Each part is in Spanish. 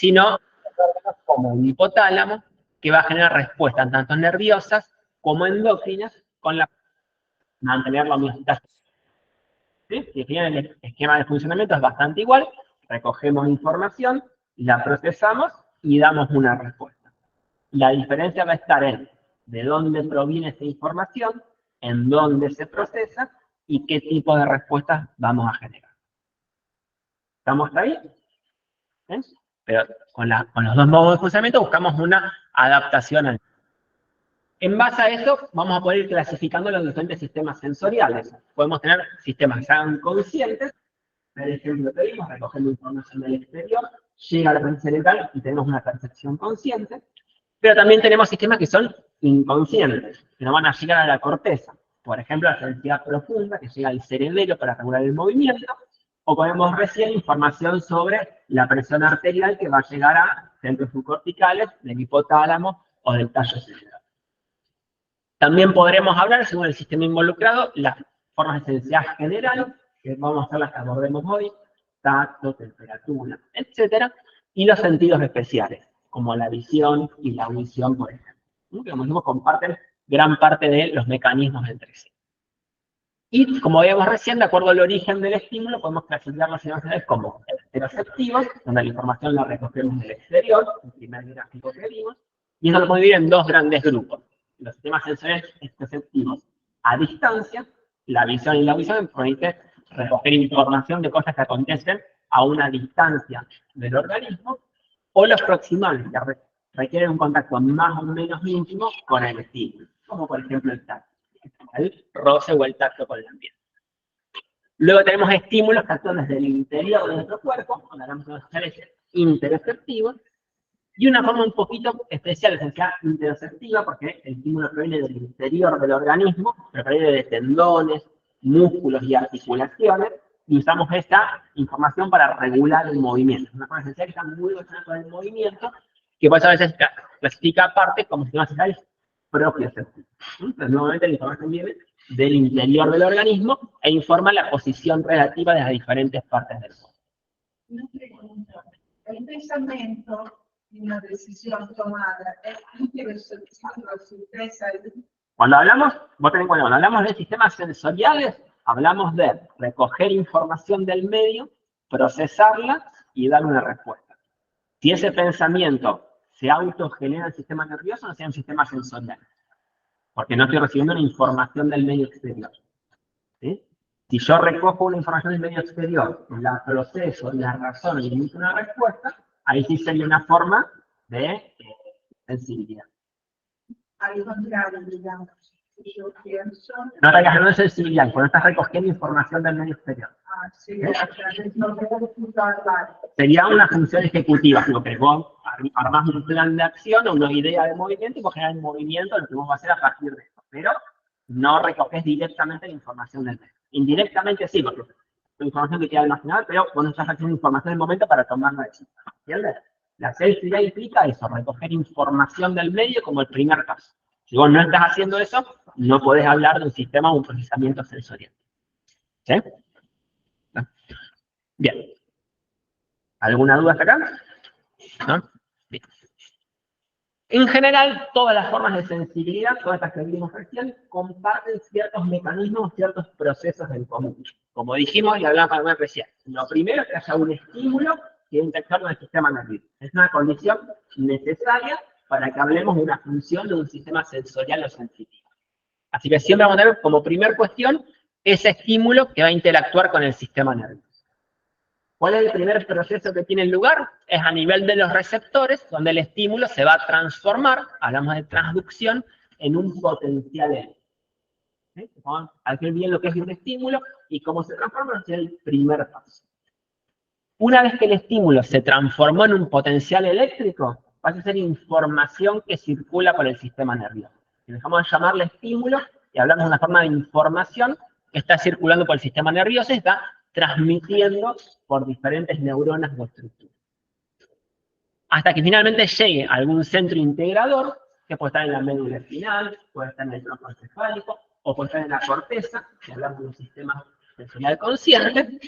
sino como un hipotálamo que va a generar respuestas tanto nerviosas como endócrinas con la mantener la homeostasis. ¿Sí? Si fijan, el esquema de funcionamiento es bastante igual, recogemos información, la procesamos y damos una respuesta. La diferencia va a estar en de dónde proviene esa información, en dónde se procesa y qué tipo de respuestas vamos a generar. ¿Estamos ahí? ¿Sí? Pero con los dos modos de funcionamiento buscamos una adaptación. En base a eso, vamos a poder ir clasificando los diferentes sistemas sensoriales. Podemos tener sistemas que sean conscientes, por ejemplo, pedimos recogiendo información del exterior, llega a la red cerebral y tenemos una percepción consciente, pero también tenemos sistemas que son inconscientes, que no van a llegar a la corteza. Por ejemplo, la sensibilidad profunda, que llega al cerebelo para regular el movimiento, o ponemos recién información sobre la presión arterial que va a llegar a centros subcorticales, del hipotálamo o del tallo cerebral. También podremos hablar, según el sistema involucrado, las formas de sensibilidad general, que vamos a hacer las que abordemos hoy, tacto, temperatura, etcétera, y los sentidos especiales, como la visión y la audición, por ejemplo, que como dijimos, comparten gran parte de los mecanismos entre sí. Y como veíamos recién, de acuerdo al origen del estímulo, podemos clasificar los sistemas sensoriales como estereoceptivos, donde la información la recogemos del exterior, el primer gráfico que vimos, y eso lo podemos dividir en dos grandes grupos. Los sistemas sensoriales estereoceptivos a distancia, la visión y la audición permite recoger información de cosas que acontecen a una distancia del organismo, o los proximales, que requieren un contacto más o menos íntimo con el estímulo, como por ejemplo el tacto, el roce o el tacto con el ambiente. Luego tenemos estímulos que actúan desde el interior de nuestro cuerpo, cuando hablamos de los seres interoceptivos, y una forma un poquito especial de sensibilidad interoceptiva, porque el estímulo proviene del interior del organismo, pero proviene de tendones, músculos y articulaciones, y usamos esta información para regular el movimiento. Una forma esencial que está muy relacionada con el movimiento, que por eso a veces clasifica aparte como sistemas sensoriales propioceptivos. Entonces, nuevamente la información viene del interior del organismo e informa la posición relativa de las diferentes partes del cuerpo. Una pregunta. El pensamiento y una decisión tomada es interoceptiva o sorpresa. Cuando hablamos, vos tenés en cuenta, cuando hablamos de sistemas sensoriales, hablamos de recoger información del medio, procesarla y dar una respuesta. Si ese pensamiento se autogenera en el sistema nervioso, no sea un sistema sensorial, porque no estoy recibiendo una información del medio exterior. ¿Sí? Si yo recojo una información del medio exterior, la proceso, la razono y emito una respuesta, ahí sí sería una forma de sensibilidad. Al contrario, digamos, si yo pienso... No te hagas de sensibilidad, cuando estás recogiendo información del medio exterior. Sí, a través no puedo hablar. Sería una función ejecutiva, lo que vos armás un plan de acción o una idea de movimiento y vos generás el movimiento, lo que vos vas a hacer a partir de esto. Pero no recoges directamente la información del medio. Indirectamente sí, porque es información que queda almacenada, pero vos no estás haciendo información del momento para tomar una decisión. ¿Entiendes? La sensibilidad implica eso, recoger información del medio como el primer paso. Si vos no estás haciendo eso, no podés hablar de un sistema o un procesamiento sensorial. ¿Sí? Bien. ¿Alguna duda hasta acá? ¿No? Bien. En general, todas las formas de sensibilidad, todas estas que vimos recién, comparten ciertos mecanismos, ciertos procesos en común. Como dijimos y hablamos recién, lo primero es que haya un estímulo que interactúe con el sistema nervioso. Es una condición necesaria para que hablemos de una función de un sistema sensorial o sensitivo. Así que siempre vamos a tener como primer cuestión ese estímulo que va a interactuar con el sistema nervioso. ¿Cuál es el primer proceso que tiene lugar? Es a nivel de los receptores, donde el estímulo se va a transformar, hablamos de transducción, en un potencial eléctrico. ¿Sí? Vamos a ver bien lo que es un estímulo y cómo se transforma, es el primer paso. Una vez que el estímulo se transformó en un potencial eléctrico, va a ser información que circula por el sistema nervioso. Si dejamos de llamarle estímulo y hablamos de una forma de información que está circulando por el sistema nervioso y está transmitiendo por diferentes neuronas o estructuras. Hasta que finalmente llegue a algún centro integrador, que puede estar en la médula espinal, puede estar en el tronco encefálico, o puede estar en la corteza, si hablamos de un sistema sensorial consciente.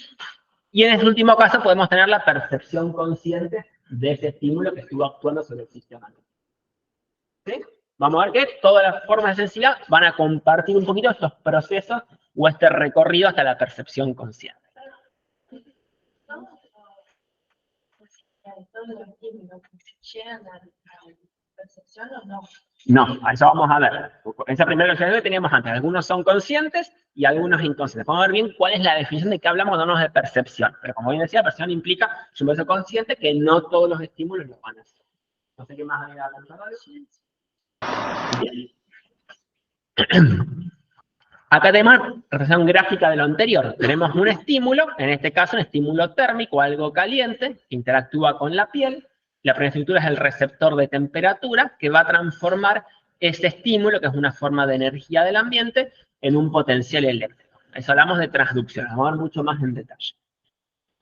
Y en este último caso podemos tener la percepción consciente de ese estímulo que estuvo actuando sobre el sistema nervioso. ¿Sí? Vamos a ver que todas las formas de sensibilidad van a compartir un poquito estos procesos o este recorrido hasta la percepción consciente. ¿Todos los estímulos llegan a la percepción o no? No, a eso vamos a ver. Esa primera que teníamos antes. Algunos son conscientes y algunos inconscientes. Vamos a ver bien cuál es la definición de qué hablamos cuando hablamos de percepción. Pero como bien decía, percepción implica un proceso consciente que no todos los estímulos lo van a hacer. No sé qué más había avanzado. Bien. Acá tenemos representación gráfica de lo anterior. Tenemos un estímulo, en este caso un estímulo térmico, algo caliente, que interactúa con la piel. La primera estructura es el receptor de temperatura, que va a transformar ese estímulo, que es una forma de energía del ambiente, en un potencial eléctrico. Eso hablamos de transducción, vamos a ver mucho más en detalle.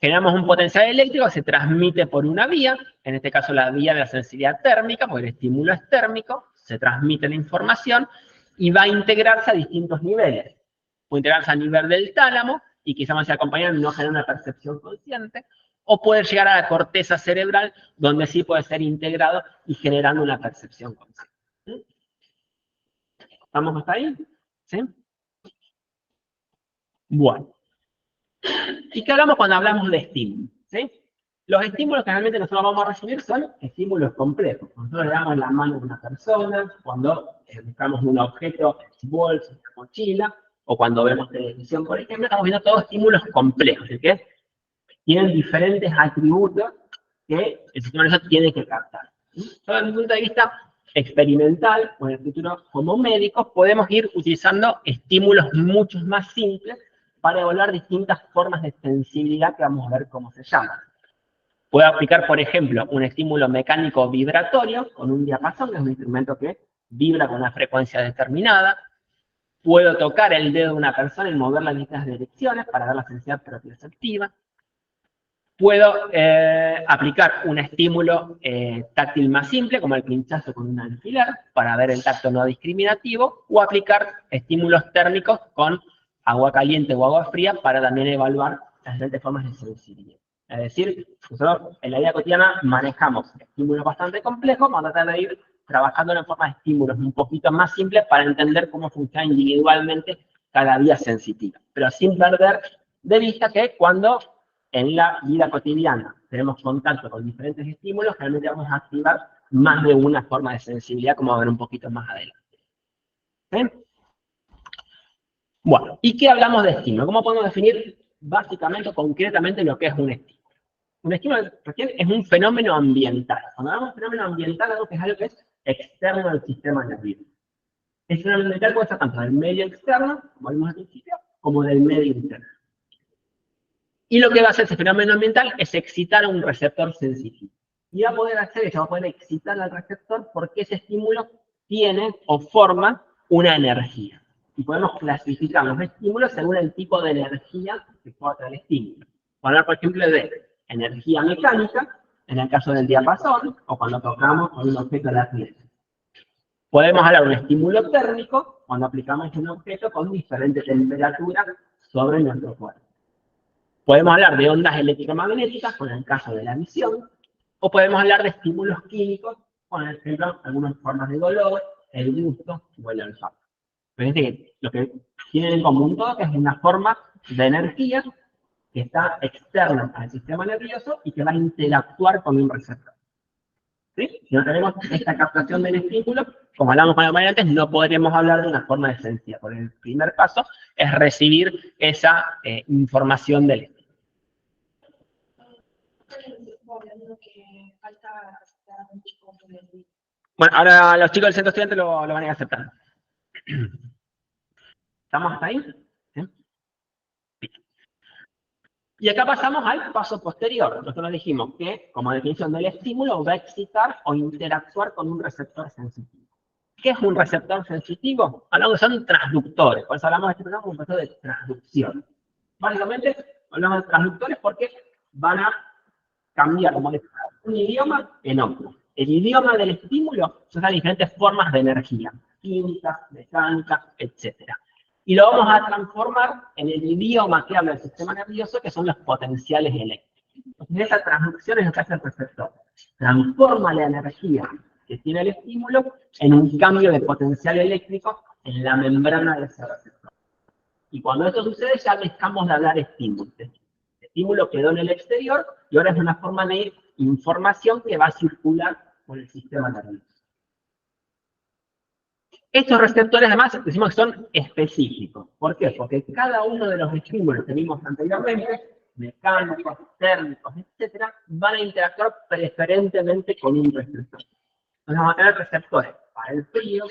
Generamos un potencial eléctrico que se transmite por una vía, en este caso la vía de la sensibilidad térmica, porque el estímulo es térmico, se transmite la información, y va a integrarse a distintos niveles. Puede integrarse a nivel del tálamo, y quizá más se acompañar no genera una percepción consciente, o puede llegar a la corteza cerebral, donde sí puede ser integrado y generando una percepción consciente. ¿Sí? ¿Estamos hasta ahí? ¿Sí? Bueno. ¿Y qué hablamos cuando hablamos de estímulos? ¿Sí? Los estímulos que realmente nosotros vamos a recibir son estímulos complejos. Nosotros le damos la mano a una persona, cuando buscamos un objeto en su bolsa, en su mochila, o cuando vemos televisión, por ejemplo, estamos viendo todos estímulos complejos, ¿sí? Tienen diferentes atributos que el sistema nervioso tiene que captar. Desde mi punto de vista experimental, o en el futuro como médicos, podemos ir utilizando estímulos mucho más simples para evaluar distintas formas de sensibilidad que vamos a ver cómo se llaman. Puedo aplicar, por ejemplo, un estímulo mecánico vibratorio con un diapasón, que es un instrumento que vibra con una frecuencia determinada. Puedo tocar el dedo de una persona y moverla en distintas direcciones para ver la sensibilidad proprioceptiva. Puedo aplicar un estímulo táctil más simple, como el pinchazo con un alfiler, para ver el tacto no discriminativo, o aplicar estímulos térmicos con agua caliente o agua fría para también evaluar las diferentes formas de sensibilidad. Es decir, nosotros en la vida cotidiana manejamos estímulos bastante complejos, vamos a tratar de ir trabajando en forma de estímulos un poquito más simples para entender cómo funciona individualmente cada vía sensitiva. Pero sin perder de vista que cuando en la vida cotidiana tenemos contacto con diferentes estímulos, realmente vamos a activar más de una forma de sensibilidad, como vamos a ver un poquito más adelante. ¿Sí? Bueno, ¿y qué hablamos de estímulo? ¿Cómo podemos definir básicamente, concretamente, lo que es un estímulo? Un estímulo es un fenómeno ambiental. Cuando hablamos de fenómeno ambiental, algo que es externo al sistema nervioso. El fenómeno ambiental puede ser tanto del medio externo, como vimos al principio, como del medio interno. Y lo que va a hacer ese fenómeno ambiental es excitar a un receptor sensitivo. Y va a poder hacer eso, va a poder excitar al receptor porque ese estímulo tiene o forma una energía. Y podemos clasificar los estímulos según el tipo de energía que porta el estímulo. Vamos a hablar, por ejemplo, de energía mecánica, en el caso del diapasón, o cuando tocamos con un objeto de la piel. Podemos hablar de un estímulo térmico, cuando aplicamos un objeto con diferente temperatura sobre nuestro cuerpo. Podemos hablar de ondas electromagnéticas, con el caso de la visión, o podemos hablar de estímulos químicos, por ejemplo, algunas formas de dolor, el gusto o el olfato. Pero lo que tienen en común todo es una forma de energía que está externa al sistema nervioso y que va a interactuar con un receptor. ¿Sí? Si no tenemos esta captación del estímulo, como hablamos con el antes, no podremos hablar de una forma de sensibilidad. Porque el primer paso es recibir esa información del estímulo. Bueno, ahora los chicos del centro estudiante lo van a ir aceptando. ¿Estamos hasta ahí? ¿Sí? Y acá pasamos al paso posterior. Nosotros dijimos que, como definición del estímulo, va a excitar o interactuar con un receptor sensitivo. ¿Qué es un receptor sensitivo? Hablamos que son transductores. Por eso hablamos de este programa como un proceso de transducción. Básicamente, hablamos de transductores porque van a cambiar o modificar un idioma en otro. El idioma del estímulo son las diferentes formas de energía, química, mecánica, etc. Y lo vamos a transformar en el idioma que habla el sistema nervioso, que son los potenciales eléctricos. Los En esa transducción es lo que hace el receptor. Transforma la energía que tiene el estímulo en un cambio de potencial eléctrico en la membrana de ese receptor. Y cuando esto sucede, ya dejamos de hablar estímulo. El estímulo quedó en el exterior y ahora es una forma de información que va a circular por el sistema nervioso. Estos receptores, además, decimos que son específicos. ¿Por qué? Porque cada uno de los estímulos que vimos anteriormente, mecánicos, térmicos, etcétera, van a interactuar preferentemente con un receptor. Entonces vamos a tener receptores para el frío,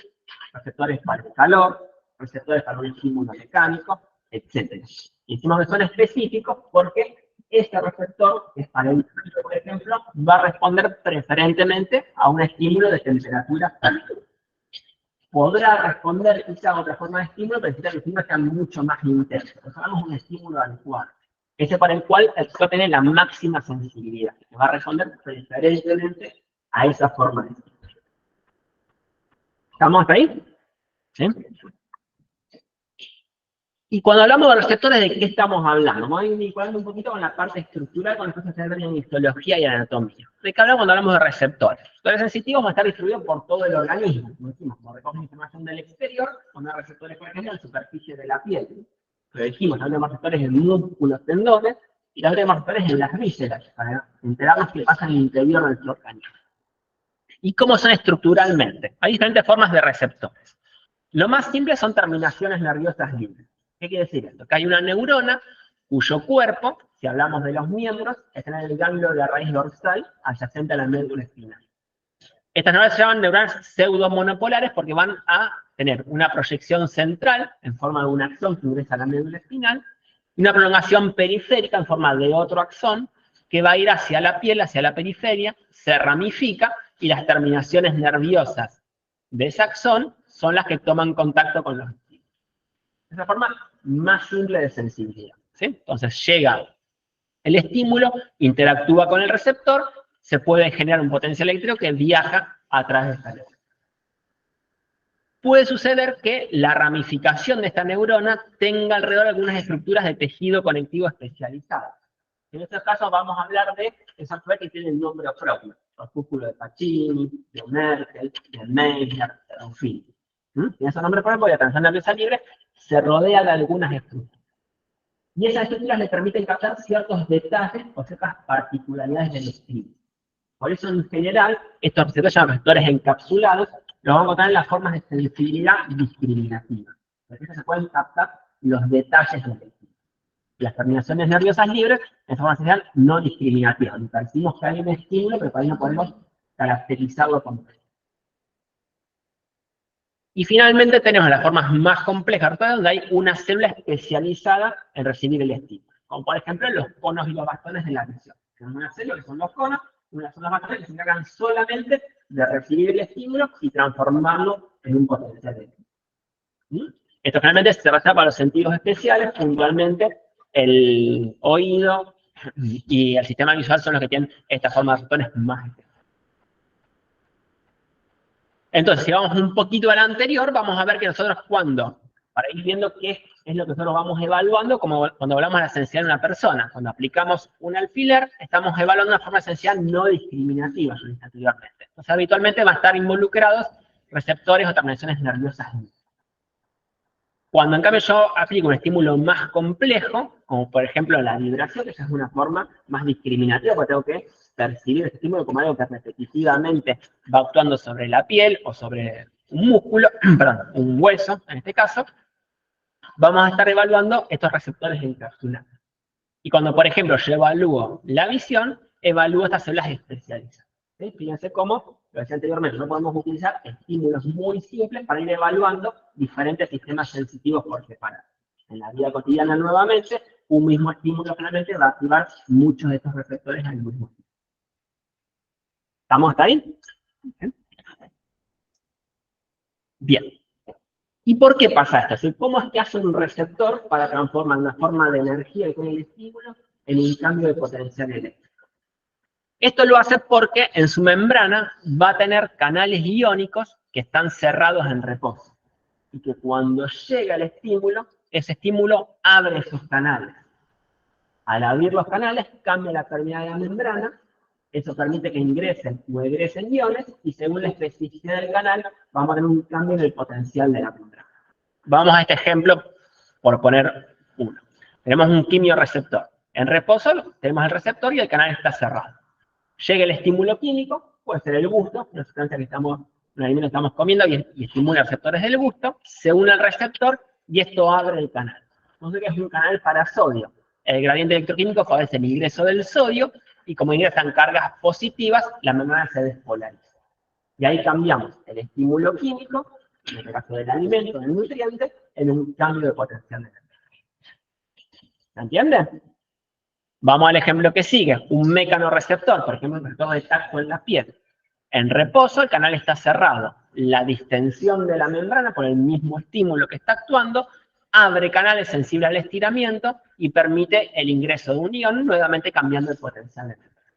receptores para el calor, receptores para un estímulo mecánico, etcétera. Y decimos que son específicos porque este receptor, que es para el frío, por ejemplo, va a responder preferentemente a un estímulo de temperatura cálida. Podrá responder quizá a otra forma de estímulo, pero necesita que el estímulo sea mucho más intenso. Entonces hagamos un estímulo adecuado. Ese para el cual el receptor tiene la máxima sensibilidad, que va a responder preferentemente a esa forma de estímulo. ¿Estamos hasta ahí? ¿Sí? Y cuando hablamos de receptores, ¿de qué estamos hablando? Vamos a ir vinculando un poquito con la parte estructural, con las cosas que se ven en histología y anatomía. ¿De qué hablamos cuando hablamos de receptores? Los receptores sensitivos van a estar distribuidos por todo el organismo. Como decimos, como recogen información del exterior, son receptores, por ejemplo, en la superficie de la piel. Lo dijimos, también tenemos receptores en músculos, tendones, y también tenemos receptores en las vísceras, para enterarnos qué pasa en el interior del nuestro organismo. ¿Y cómo son estructuralmente? Hay diferentes formas de receptores. Lo más simple son terminaciones nerviosas libres. ¿Qué quiere decir esto? Que hay una neurona cuyo cuerpo, si hablamos de los miembros, está en el ganglio de la raíz dorsal adyacente a la médula espinal. Estas neuronas se llaman neuronas pseudomonopolares porque van a tener una proyección central en forma de un axón que ingresa a la médula espinal y una prolongación periférica en forma de otro axón que va a ir hacia la piel, hacia la periferia, se ramifica y las terminaciones nerviosas de ese axón son las que toman contacto con los estímulos. Es la forma más simple de sensibilidad. ¿Sí? Entonces llega el estímulo, interactúa con el receptor, se puede generar un potencial eléctrico que viaja a través de esta neurona. Puede suceder que la ramificación de esta neurona tenga alrededor algunas estructuras de tejido conectivo especializadas. En este caso vamos a hablar de esas estructuras que tienen nombre propio. Opúsculo de Pacini, de Merkel, de Meissner, de Ruffini. Tiene esos nombres propios porque la transmisión nerviosa libre se rodea de algunas estructuras. Y esas estructuras le permiten captar ciertos detalles o ciertas particularidades del estímulo. Por eso, en general, estos receptores llaman receptores encapsulados, los vamos a encontrar en las formas de sensibilidad discriminativa. Porque se pueden captar los detalles del estímulo. Las terminaciones nerviosas libres, en forma general, no discriminativa. Decimos que hay un estímulo, pero todavía no podemos caracterizarlo completo. Y finalmente tenemos las formas más complejas, donde hay una célula especializada en recibir el estímulo. Como por ejemplo los conos y los bastones de la visión. Tenemos una célula que son los conos, una son los bastones que se encargan solamente de recibir el estímulo y transformarlo en un potencial eléctrico. Esto finalmente se reserva para los sentidos especiales, puntualmente el oído y el sistema visual son los que tienen esta forma de receptores más especiales. Entonces, si vamos un poquito al anterior, vamos a ver que nosotros para ir viendo qué es lo que nosotros vamos evaluando, como cuando hablamos de la sensibilidad de una persona. Cuando aplicamos un alfiler, estamos evaluando una forma de sensibilidad no discriminativa, yo dije anteriormente. Entonces, habitualmente van a estar involucrados receptores o terminaciones nerviosas. Cuando en cambio yo aplico un estímulo más complejo, como por ejemplo la vibración, que es una forma más discriminativa, porque tengo que percibir el estímulo como algo que repetitivamente va actuando sobre la piel o sobre un músculo, perdón, un hueso en este caso, vamos a estar evaluando estos receptores encapsulados. Y cuando, por ejemplo, yo evalúo la visión, evalúo estas células especializadas. ¿Sí? Fíjense cómo, lo decía anteriormente, no podemos utilizar estímulos muy simples para ir evaluando diferentes sistemas sensitivos por separado. En la vida cotidiana, nuevamente, un mismo estímulo claramente va a activar muchos de estos receptores al mismo tiempo. ¿Estamos hasta ahí? Bien. ¿Y por qué pasa esto? ¿Cómo es que hace un receptor para transformar una forma de energía con el estímulo en un cambio de potencial eléctrico? Esto lo hace porque en su membrana va a tener canales iónicos que están cerrados en reposo. Y que cuando llega el estímulo, ese estímulo abre esos canales. Al abrir los canales, cambia la permeabilidad de la membrana, eso permite que ingresen o egresen iones, y según la especificidad del canal, vamos a tener un cambio en el potencial de la membrana. Vamos a este ejemplo por poner uno. Tenemos un quimioreceptor. En reposo tenemos el receptor y el canal está cerrado. Llega el estímulo químico, puede ser el gusto, una sustancia que estamos, un alimento que estamos comiendo y estimula receptores del gusto, se une al receptor y esto abre el canal. Entonces es un canal para sodio. El gradiente electroquímico favorece el ingreso del sodio y como ingresan cargas positivas, la membrana se despolariza. Y ahí cambiamos el estímulo químico, en este caso del alimento, del nutriente, en un cambio de potencial de membrana. ¿Se entiende? Vamos al ejemplo que sigue, un mecanorreceptor, por ejemplo, un receptor de tacto en la piel. En reposo, el canal está cerrado. La distensión de la membrana, por el mismo estímulo que está actuando, abre canales sensibles al estiramiento y permite el ingreso de un ion, nuevamente cambiando el potencial de membrana.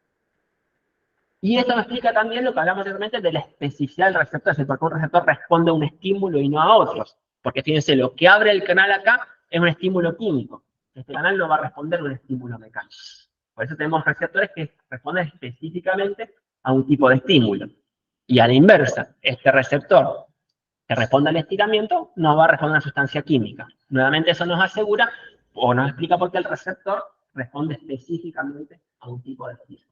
Y esto nos explica también lo que hablamos anteriormente de la especificidad del receptor, es decir, por qué un receptor responde a un estímulo y no a otros. Porque fíjense, lo que abre el canal acá es un estímulo químico. Este canal no va a responder a un estímulo mecánico. Por eso tenemos receptores que responden específicamente a un tipo de estímulo. Y a la inversa, este receptor que responde al estiramiento no va a responder a una sustancia química. Nuevamente eso nos asegura o nos explica por qué el receptor responde específicamente a un tipo de estímulo.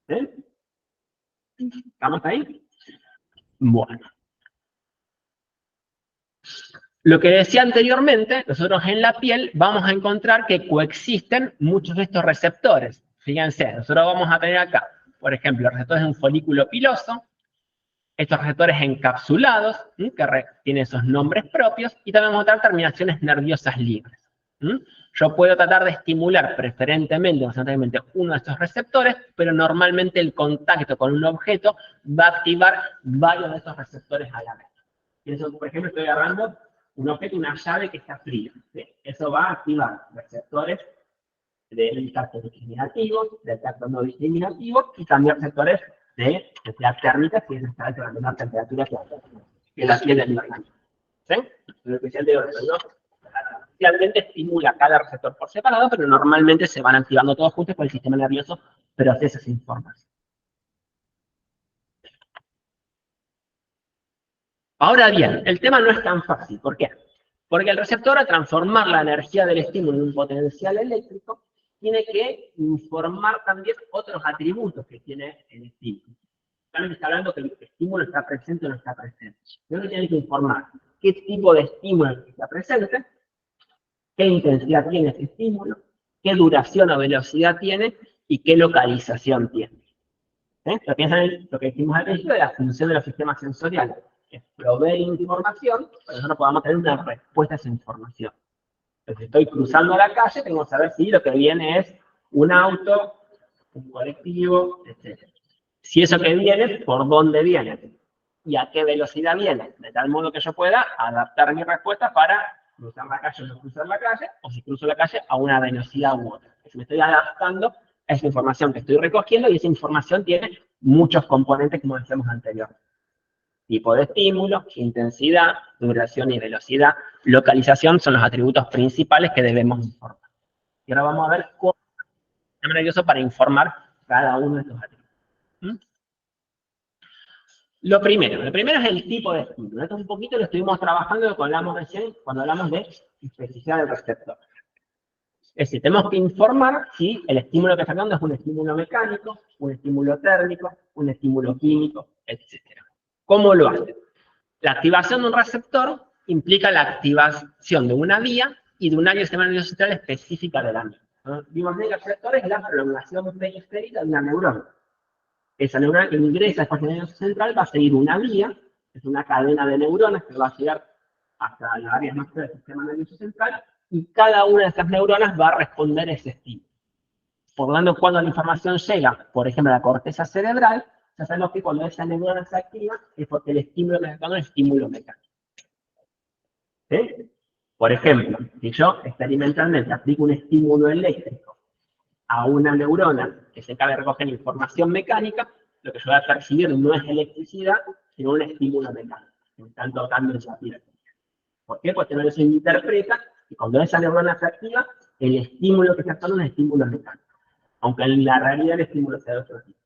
¿Sí? ¿Estamos ahí? Bueno. Lo que decía anteriormente, nosotros en la piel vamos a encontrar que coexisten muchos de estos receptores. Fíjense, nosotros vamos a tener acá, por ejemplo, receptores de un folículo piloso, estos receptores encapsulados, que tienen esos nombres propios, y también vamos a tener terminaciones nerviosas libres. Yo puedo tratar de estimular preferentemente uno de estos receptores, pero normalmente el contacto con un objeto va a activar varios de estos receptores a la vez. Y eso, por ejemplo, estoy agarrando un objeto, una llave que está fría. ¿Sí? Eso va a activar receptores del tacto discriminativo, del tacto no discriminativo, y también receptores de densidad térmica, si es necesario a menor temperatura que la piel del organismo. ¿Sí? Lo especial de orden, ¿no? Artificialmente estimula cada receptor por separado, pero normalmente se van activando todos juntos porque el sistema nervioso procesa esa información. Ahora bien, el tema no es tan fácil. ¿Por qué? Porque el receptor, al transformar la energía del estímulo en un potencial eléctrico, tiene que informar también otros atributos que tiene el estímulo. También está hablando que el estímulo está presente o no está presente. Entonces tiene que informar qué tipo de estímulo está presente, qué intensidad tiene ese estímulo, qué duración o velocidad tiene y qué localización tiene. Pero piensan en lo que decimos al principio de la función de los sistemas sensoriales, que es proveer información para que nosotros podamos tener una respuesta a esa información. Entonces, si estoy cruzando la calle, tengo que saber si lo que viene es un auto, un colectivo, etc. Si eso que viene, por dónde viene y a qué velocidad viene, de tal modo que yo pueda adaptar mi respuesta para cruzar la calle o no cruzar la calle, o si cruzo la calle a una velocidad u otra. Si me estoy adaptando a esa información que estoy recogiendo, y esa información tiene muchos componentes, como decíamos anteriormente. Tipo de estímulo, intensidad, duración y velocidad. Localización son los atributos principales que debemos informar. Y ahora vamos a ver cómo es el sistema nervioso para informar cada uno de estos atributos. Lo primero es el tipo de estímulo. Esto un poquito lo estuvimos trabajando cuando hablamos recién, cuando hablamos de especificidad del receptor. Es decir, tenemos que informar si el estímulo que está dando es un estímulo mecánico, un estímulo térmico, un estímulo químico, etc. ¿Cómo lo hace? La activación de un receptor implica la activación de una vía y de un área del sistema nervioso central específica de la misma. Vimos que el receptor es la prolongación periférica de una neurona. Esa neurona que ingresa al sistema nervioso central va a seguir una vía, es una cadena de neuronas que va a llegar hasta las áreas más del sistema nervioso central, y cada una de esas neuronas va a responder a ese estímulo. Por lo tanto, cuando la información llega, por ejemplo, a la corteza cerebral, ya sabemos que cuando esa neurona se activa es porque el estímulo que está dando es estímulo mecánico. ¿Sí? Por ejemplo, si yo experimentalmente aplico un estímulo eléctrico a una neurona que se encarga de recoger información mecánica, lo que yo voy a percibir no es electricidad, sino un estímulo mecánico. En tanto cambio en la piel. ¿Por qué? Porque no se interpreta y cuando esa neurona se activa, el estímulo que está actuando es el estímulo mecánico, aunque en la realidad el estímulo sea de otro tipo.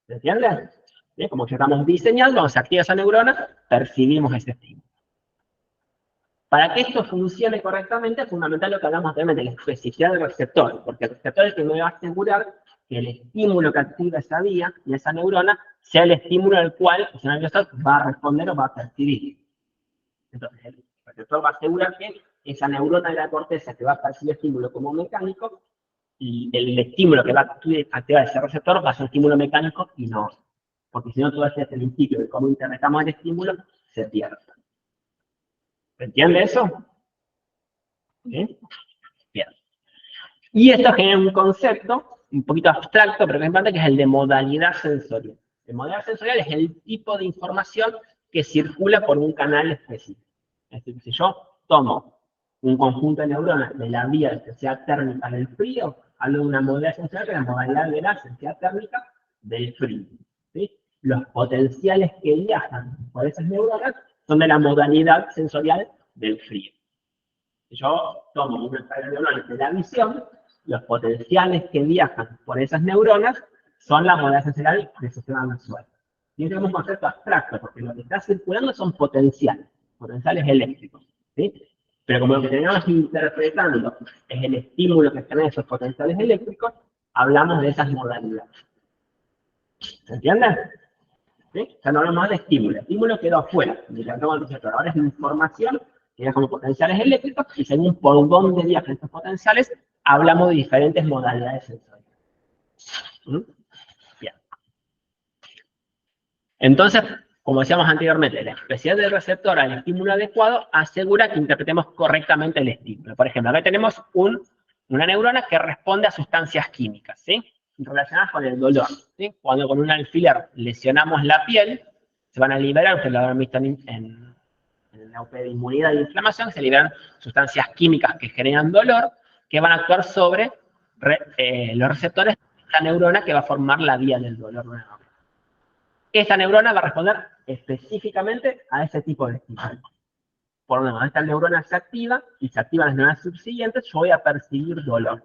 ¿Se entiende? ¿Sí? Como que estamos diseñando, cuando se activa esa neurona, percibimos ese estímulo. Para que esto funcione correctamente, es fundamental lo que hablamos anteriormente, la especificidad del receptor, porque el receptor es el que me va a asegurar que el estímulo que activa esa vía y esa neurona sea el estímulo al cual el sistema nervioso va a responder o va a percibir. Entonces, el receptor va a asegurar que esa neurona de la corteza que va a percibir el estímulo como mecánico, y el estímulo que va a activar ese receptor va a ser un estímulo mecánico y no. Porque si no, todo ese principio de cómo interpretamos el estímulo se pierde. ¿Se entiende eso? ¿Sí? Bien. Y esto genera un concepto un poquito abstracto, pero que es importante, que es el de modalidad sensorial. El modalidad sensorial es el tipo de información que circula por un canal específico. Es decir, si yo tomo un conjunto de neuronas de la vía de intensidad térmica del frío, hablo de una modalidad sensorial que es la modalidad de la intensidad térmica del frío. ¿Sí? Los potenciales que viajan por esas neuronas son de la modalidad sensorial del frío. Si yo tomo una de neuronas de la visión, los potenciales que viajan por esas neuronas son la modalidad sensorial del sistema visual. Y este es un concepto abstracto, porque lo que está circulando son potenciales eléctricos. ¿Sí? Pero como lo que tenemos interpretando es el estímulo que generan esos potenciales eléctricos, hablamos de esas modalidades. ¿Se entiende? ¿Sí? Ya no hablamos de estímulo. El estímulo quedó afuera. Ahora es la información que viaja como potenciales eléctricos, y según por dónde viajan estos potenciales, hablamos de diferentes modalidades sensoriales. ¿Mm? Bien. Entonces, como decíamos anteriormente, la especialidad del receptor al estímulo adecuado asegura que interpretemos correctamente el estímulo. Por ejemplo, acá tenemos una neurona que responde a sustancias químicas, ¿sí? Relacionadas con el dolor. ¿Sí? Cuando con un alfiler lesionamos la piel, se van a liberar, ustedes lo habrán visto en la OP de inmunidad e inflamación, se liberan sustancias químicas que generan dolor, que van a actuar sobre los receptores de esta neurona que va a formar la vía del dolor nuevamente. Esta neurona va a responder específicamente a ese tipo de estímulo. Por lo menos, esta neurona se activa y se activan las neuronas subsiguientes, yo voy a percibir dolor.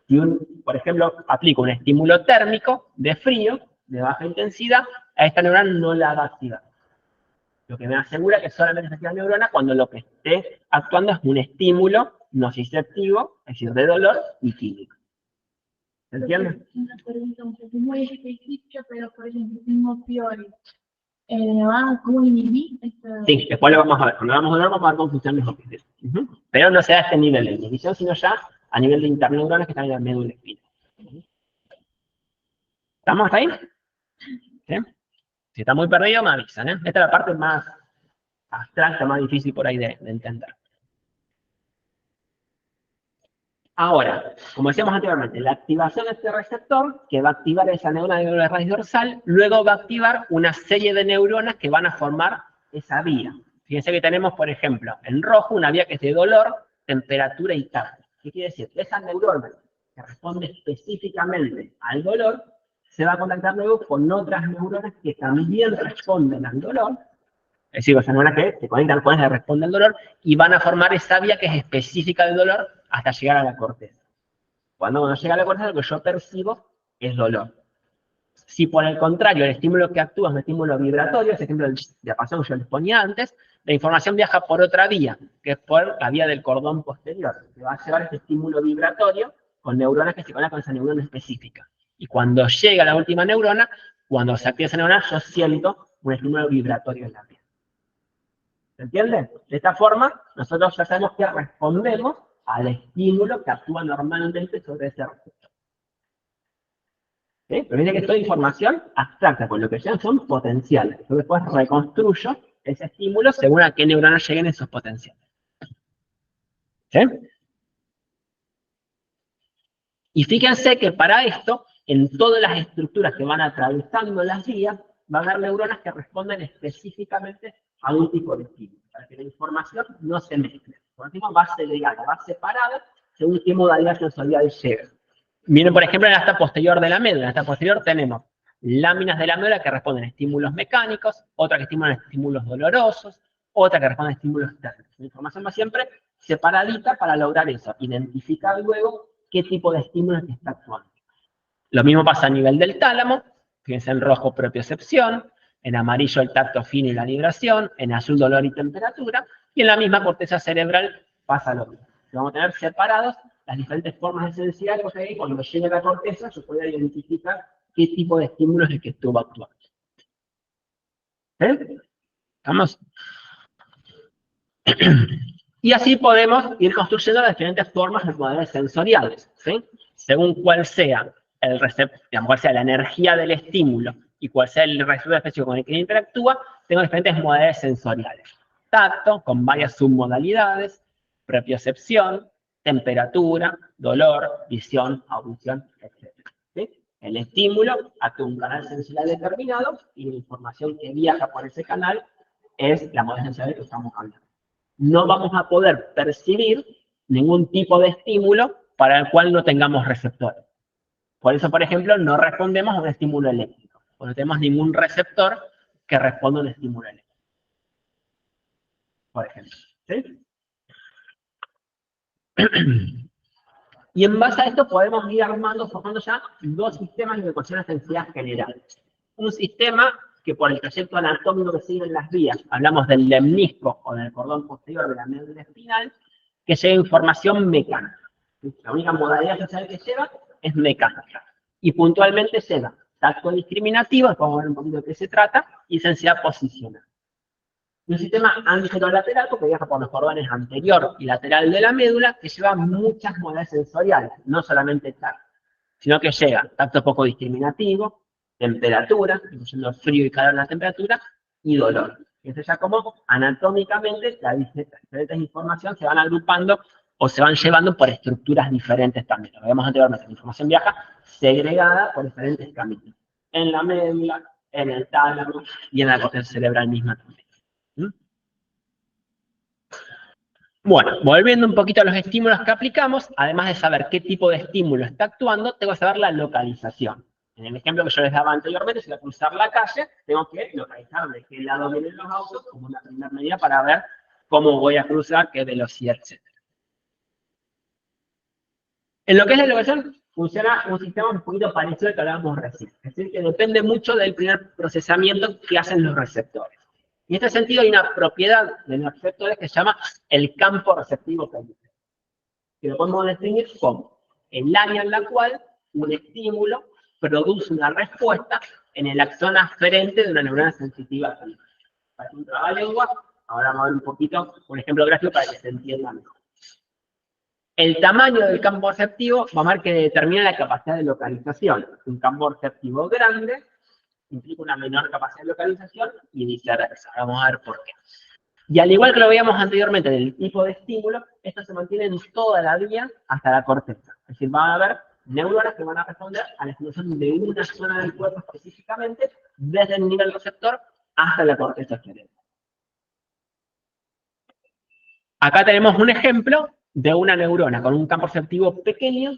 Si, por ejemplo, aplico un estímulo térmico de frío, de baja intensidad, a esta neurona no la va a activar. Lo que me asegura que solamente se activa la neurona cuando lo que esté actuando es un estímulo nociceptivo, es decir, de dolor y químico. ¿Se entiende? Una pregunta un poco muy específica, pero por ejemplo, tengo fiebre. ¿Cómo inhibir esta? Sí, después lo vamos a ver. Cuando vamos a ver, vamos a ver cómo funcionan los objetos. Pero no se da a este nivel de inhibición, sino ya a nivel de interneuronas que están en la médula espina. ¿Estamos hasta ahí? ¿Sí? Si está muy perdido, me avisan. Esta es la parte más abstracta, más difícil por ahí de entender. Ahora, como decíamos anteriormente, la activación de este receptor, que va a activar esa neurona de raíz dorsal, luego va a activar una serie de neuronas que van a formar esa vía. Fíjense que tenemos, por ejemplo, en rojo una vía que es de dolor, temperatura y carga. ¿Qué quiere decir? Esa neurona que responde específicamente al dolor, se va a contactar luego con otras neuronas que también responden al dolor. Es decir, las neuronas que se conectan con esa que responden al dolor y van a formar esa vía que es específica del dolor hasta llegar a la corteza. Cuando llega a la corteza, lo que yo percibo es dolor. Si por el contrario el estímulo que actúa es un estímulo vibratorio, ese ejemplo del diapasón que yo les ponía antes, la información viaja por otra vía, que es por la vía del cordón posterior, que va a llevar ese estímulo vibratorio con neuronas que se conectan con esa neurona específica. Y cuando llega la última neurona, cuando se activa esa neurona, yo siento un estímulo vibratorio en la piel. ¿Se entiende? De esta forma, nosotros ya sabemos que respondemos al estímulo que actúa normalmente sobre ese receptor. ¿Sí? Pero miren que toda información abstracta, con lo que sean son potenciales. Yo después reconstruyo ese estímulo según a qué neuronas lleguen esos potenciales. ¿Sí? Y fíjense que para esto, en todas las estructuras que van atravesando las vías, va a haber neuronas que responden específicamente a un tipo de estímulo, para que la información no se mezcle. Por ejemplo, va segregada, va separada según qué modalidad sensorial llega. Miren, por ejemplo, en la asta posterior de la médula. En la asta posterior tenemos láminas de la médula que responden a estímulos mecánicos, otras que estimulan estímulos dolorosos, otra que responde a estímulos externos. La información va siempre separadita para lograr eso, identificar luego qué tipo de estímulo que está actuando. Lo mismo pasa a nivel del tálamo, fíjense en rojo propiocepción, en amarillo el tacto fino y la vibración, en azul dolor y temperatura, y en la misma corteza cerebral pasa lo mismo. Vamos a tener separados las diferentes formas esenciales, porque ahí cuando llegue la corteza yo pueda identificar qué tipo de estímulo es el que estuvo actuando. ¿Estamos? Y así podemos ir construyendo las diferentes formas de modales sensoriales, ¿sí? Según cuál sea el receptor, digamos, cuál sea la energía del estímulo y cuál sea el receptor específico con el que interactúa, tengo diferentes modales sensoriales. Tacto, con varias submodalidades, propiocepción, temperatura, dolor, visión, audición, etc. ¿Sí? El estímulo actúa un canal sensorial determinado y la información que viaja por ese canal es la modalidad sensorial que estamos hablando. No vamos a poder percibir ningún tipo de estímulo para el cual no tengamos receptores. Por eso, por ejemplo, no respondemos a un estímulo eléctrico, porque no tenemos ningún receptor que responda a un estímulo eléctrico. Por ejemplo. ¿Sí? Y en base a esto podemos ir armando, formando ya dos sistemas de ecuaciones de densidad general. Un sistema que por el trayecto anatómico que sigue en las vías, hablamos del lemnisco o del cordón posterior de la médula espinal, que lleva información mecánica. La única modalidad social que lleva es mecánica. Y puntualmente lleva tacto discriminativo, vamos a ver un poquito de qué se trata, y sensibilidad posicional. Un sistema anterolateral, porque viaja por los cordones anterior y lateral de la médula, que lleva muchas modalidades sensoriales, no solamente tacto, sino que llega tacto poco discriminativo, temperatura, incluyendo frío y calor en la temperatura, y dolor. Eso ya como anatómicamente las diferentes informaciones se van agrupando o se van llevando por estructuras diferentes también. Lo vemos anteriormente, la información viaja segregada por diferentes caminos. En la médula, en el tálamo y en la corteza cerebral misma también. Bueno, volviendo un poquito a los estímulos que aplicamos, además de saber qué tipo de estímulo está actuando, tengo que saber la localización. En el ejemplo que yo les daba anteriormente, si voy a cruzar la calle, tengo que localizar de qué lado vienen los autos como una primera medida para ver cómo voy a cruzar, qué velocidad, etc. En lo que es la localización, funciona un sistema un poquito parecido al que hablábamos recién. Es decir, que depende mucho del primer procesamiento que hacen los receptores. Y en este sentido hay una propiedad de los receptores que se llama el campo receptivo caliente, que lo podemos definir como el área en la cual un estímulo produce una respuesta en el axón aferente de una neurona sensitiva. Para un trabalengua, ahora vamos a ver un poquito, un ejemplo gráfico para que se entienda mejor. El tamaño del campo receptivo va a ver que determina la capacidad de localización. Un campo receptivo grande implica una menor capacidad de localización y viceversa. Vamos a ver por qué. Y al igual que lo veíamos anteriormente del tipo de estímulo, esto se mantiene en toda la vía hasta la corteza. Es decir, van a haber neuronas que van a responder a la estimulación de una zona del cuerpo específicamente, desde el nivel receptor hasta la corteza cerebral. Acá tenemos un ejemplo de una neurona con un campo receptivo pequeño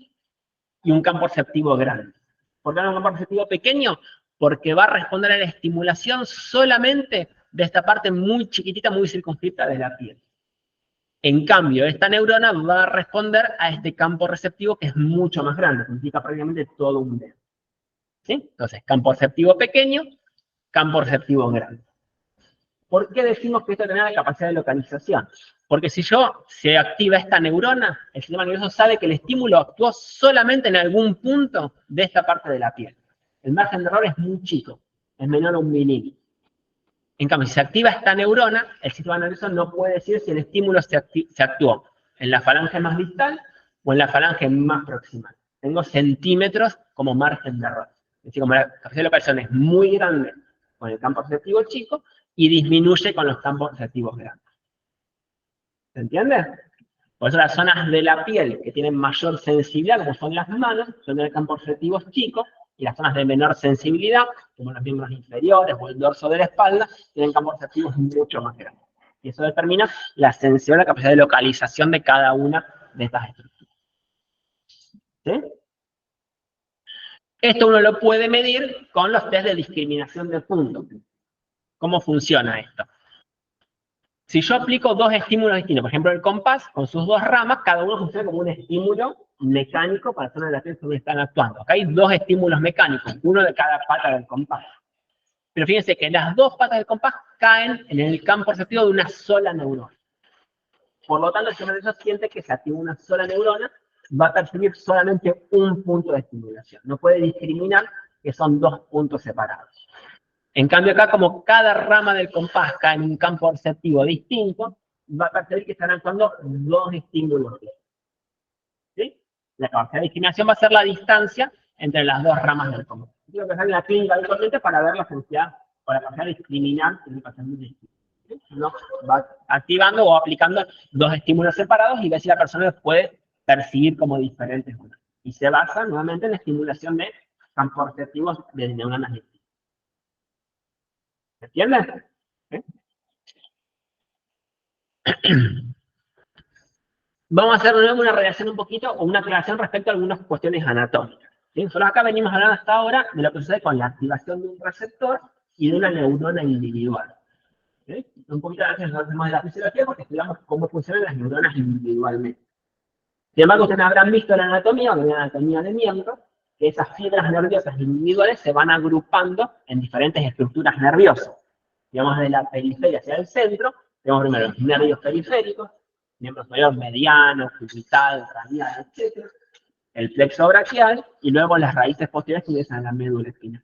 y un campo receptivo grande. ¿Por qué no un campo receptivo pequeño? Porque va a responder a la estimulación solamente de esta parte muy chiquitita, muy circunscripta de la piel. En cambio, esta neurona va a responder a este campo receptivo que es mucho más grande, que implica prácticamente todo un dedo. ¿Sí? Entonces, campo receptivo pequeño, campo receptivo grande. ¿Por qué decimos que esto tiene la capacidad de localización? Porque si se activa esta neurona, el sistema nervioso sabe que el estímulo actuó solamente en algún punto de esta parte de la piel. El margen de error es muy chico, es menor a 1 milímetro. En cambio, si se activa esta neurona, el sistema nervioso no puede decir si el estímulo se actuó en la falange más distal o en la falange más proximal. Tengo centímetros como margen de error. Es decir, como la capacidad de localización es muy grande con el campo receptivo chico y disminuye con los campos receptivos grandes. ¿Se entiende? Por eso las zonas de la piel que tienen mayor sensibilidad, como son las manos, son de campos receptivos chicos, y las zonas de menor sensibilidad, como los miembros inferiores o el dorso de la espalda, tienen campos receptivos mucho más grandes. Y eso determina la sensibilidad, la capacidad de localización de cada una de estas estructuras. ¿Sí? Esto uno lo puede medir con los test de discriminación de puntos. ¿Cómo funciona esto? Si yo aplico dos estímulos distintos, por ejemplo el compás, con sus dos ramas, cada uno funciona como un estímulo mecánico para la zona de la piel donde están actuando. Acá hay dos estímulos mecánicos, uno de cada pata del compás. Pero fíjense que las dos patas del compás caen en el campo perceptivo de una sola neurona. Por lo tanto, si uno siente que se activa una sola neurona, va a percibir solamente un punto de estimulación. No puede discriminar que son dos puntos separados. En cambio acá, como cada rama del compás cae en un campo perceptivo distinto, va a percibir que están actuando dos estímulos. ¿Sí? La capacidad de discriminación va a ser la distancia entre las dos ramas del compás. Quiero que salga en la clínica habitualmente para ver la capacidad o la capacidad de discriminar en el paciente. ¿Sí? Uno va activando o aplicando dos estímulos separados y ve si la persona los puede percibir como diferentes. Y se basa nuevamente en la estimulación de campos perceptivos de neuronas distintas. ¿Me entiendes? ¿Sí? Vamos a hacer de nuevo una relación un poquito, o una aclaración respecto a algunas cuestiones anatómicas. ¿Sí? Nosotros acá venimos hablando hasta ahora de lo que sucede con la activación de un receptor y de una neurona individual. ¿Sí? Un poquito a veces hacemos de la fisiología porque estudiamos cómo funcionan las neuronas individualmente. Sin embargo, ustedes habrán visto en la anatomía, o en la anatomía de miembros, que esas fibras nerviosas individuales se van agrupando en diferentes estructuras nerviosas. Digamos, de la periferia hacia el centro, tenemos primero los nervios periféricos, miembro superior mediano, cubital, radial, etc. El plexo braquial, y luego las raíces posteriores que ingresan a la médula espinal.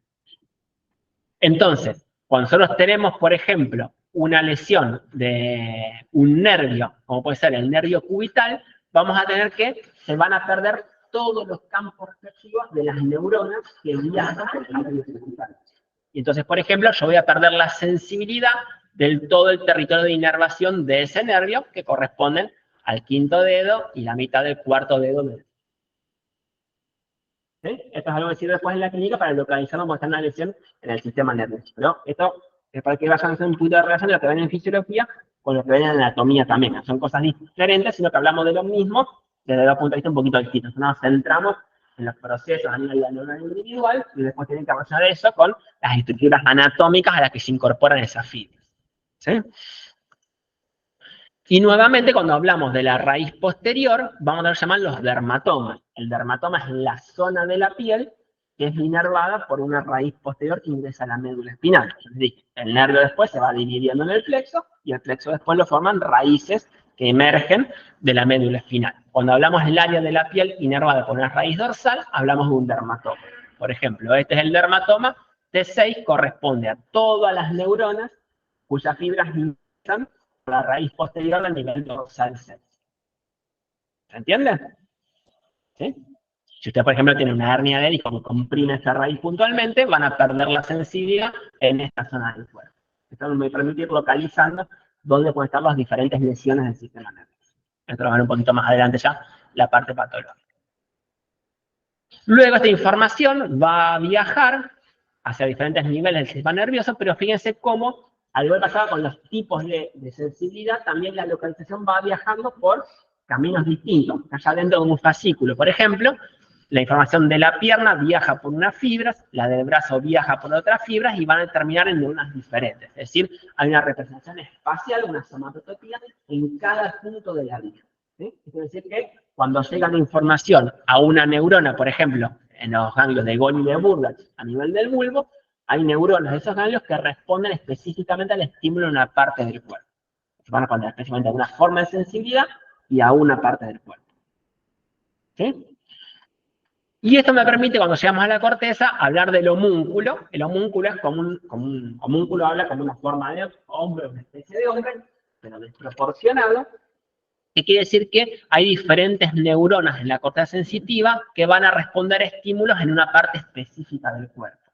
Entonces, cuando nosotros tenemos, por ejemplo, una lesión de un nervio, como puede ser el nervio cubital, vamos a tener que se van a perder todos los campos perceptivos de las neuronas que viajan al nervio cubital. Y entonces, por ejemplo, yo voy a perder la sensibilidad del todo el territorio de inervación de ese nervio, que corresponden al quinto dedo y la mitad del cuarto dedo. ¿Sí? Esto es algo que sirve después en la clínica para localizarlo cuando está una lesión en el sistema nervioso. Pero esto es para que vayan a hacer un punto de relación de lo que ven en fisiología con lo que ven en anatomía también. No son cosas diferentes, sino que hablamos de lo mismo desde dos puntos de vista un poquito distintos. Nos centramos en los procesos a nivel de la neurona individual y después tienen que relacionar eso con las estructuras anatómicas a las que se incorporan esas fibras. ¿Sí? Y nuevamente, cuando hablamos de la raíz posterior, vamos a llamar los dermatomas. El dermatoma es la zona de la piel que es inervada por una raíz posterior que ingresa a la médula espinal. Yo les dije, el nervio después se va dividiendo en el plexo y el plexo después lo forman raíces que emergen de la médula espinal. Cuando hablamos del área de la piel inervada por una raíz dorsal, hablamos de un dermatoma. Por ejemplo, este es el dermatoma T6, corresponde a todas las neuronas cuyas fibras ingresan la raíz posterior al nivel dorsal 6. ¿Se entiende? ¿Sí? Si usted, por ejemplo, tiene una hernia de disco que comprime esa raíz puntualmente, van a perder la sensibilidad en esta zona del cuerpo. Esto me permite ir localizando dónde pueden estar las diferentes lesiones del sistema nervioso. Esto lo van a ver un poquito más adelante ya, la parte patológica. Luego esta información va a viajar hacia diferentes niveles del sistema nervioso, pero fíjense cómo, al igual que pasaba con los tipos de sensibilidad, también la localización va viajando por caminos distintos, allá dentro de un fascículo. Por ejemplo, la información de la pierna viaja por unas fibras, la del brazo viaja por otras fibras y van a terminar en neuronas diferentes. Es decir, hay una representación espacial, una somatotopía en cada punto de la vía. ¿Sí? Es decir, que cuando llega la información a una neurona, por ejemplo, en los ganglios de Golgi y de Burlatch a nivel del bulbo, hay neuronas de esos ganglios que responden específicamente al estímulo en una parte del cuerpo. Se van a poner específicamente a una forma de sensibilidad y a una parte del cuerpo. ¿Sí? Y esto me permite, cuando llegamos a la corteza, hablar del homúnculo. El homúnculo es como un homúnculo habla como una forma de hombre, una especie de hombre, pero desproporcionado, que quiere decir que hay diferentes neuronas en la corteza sensitiva que van a responder a estímulos en una parte específica del cuerpo.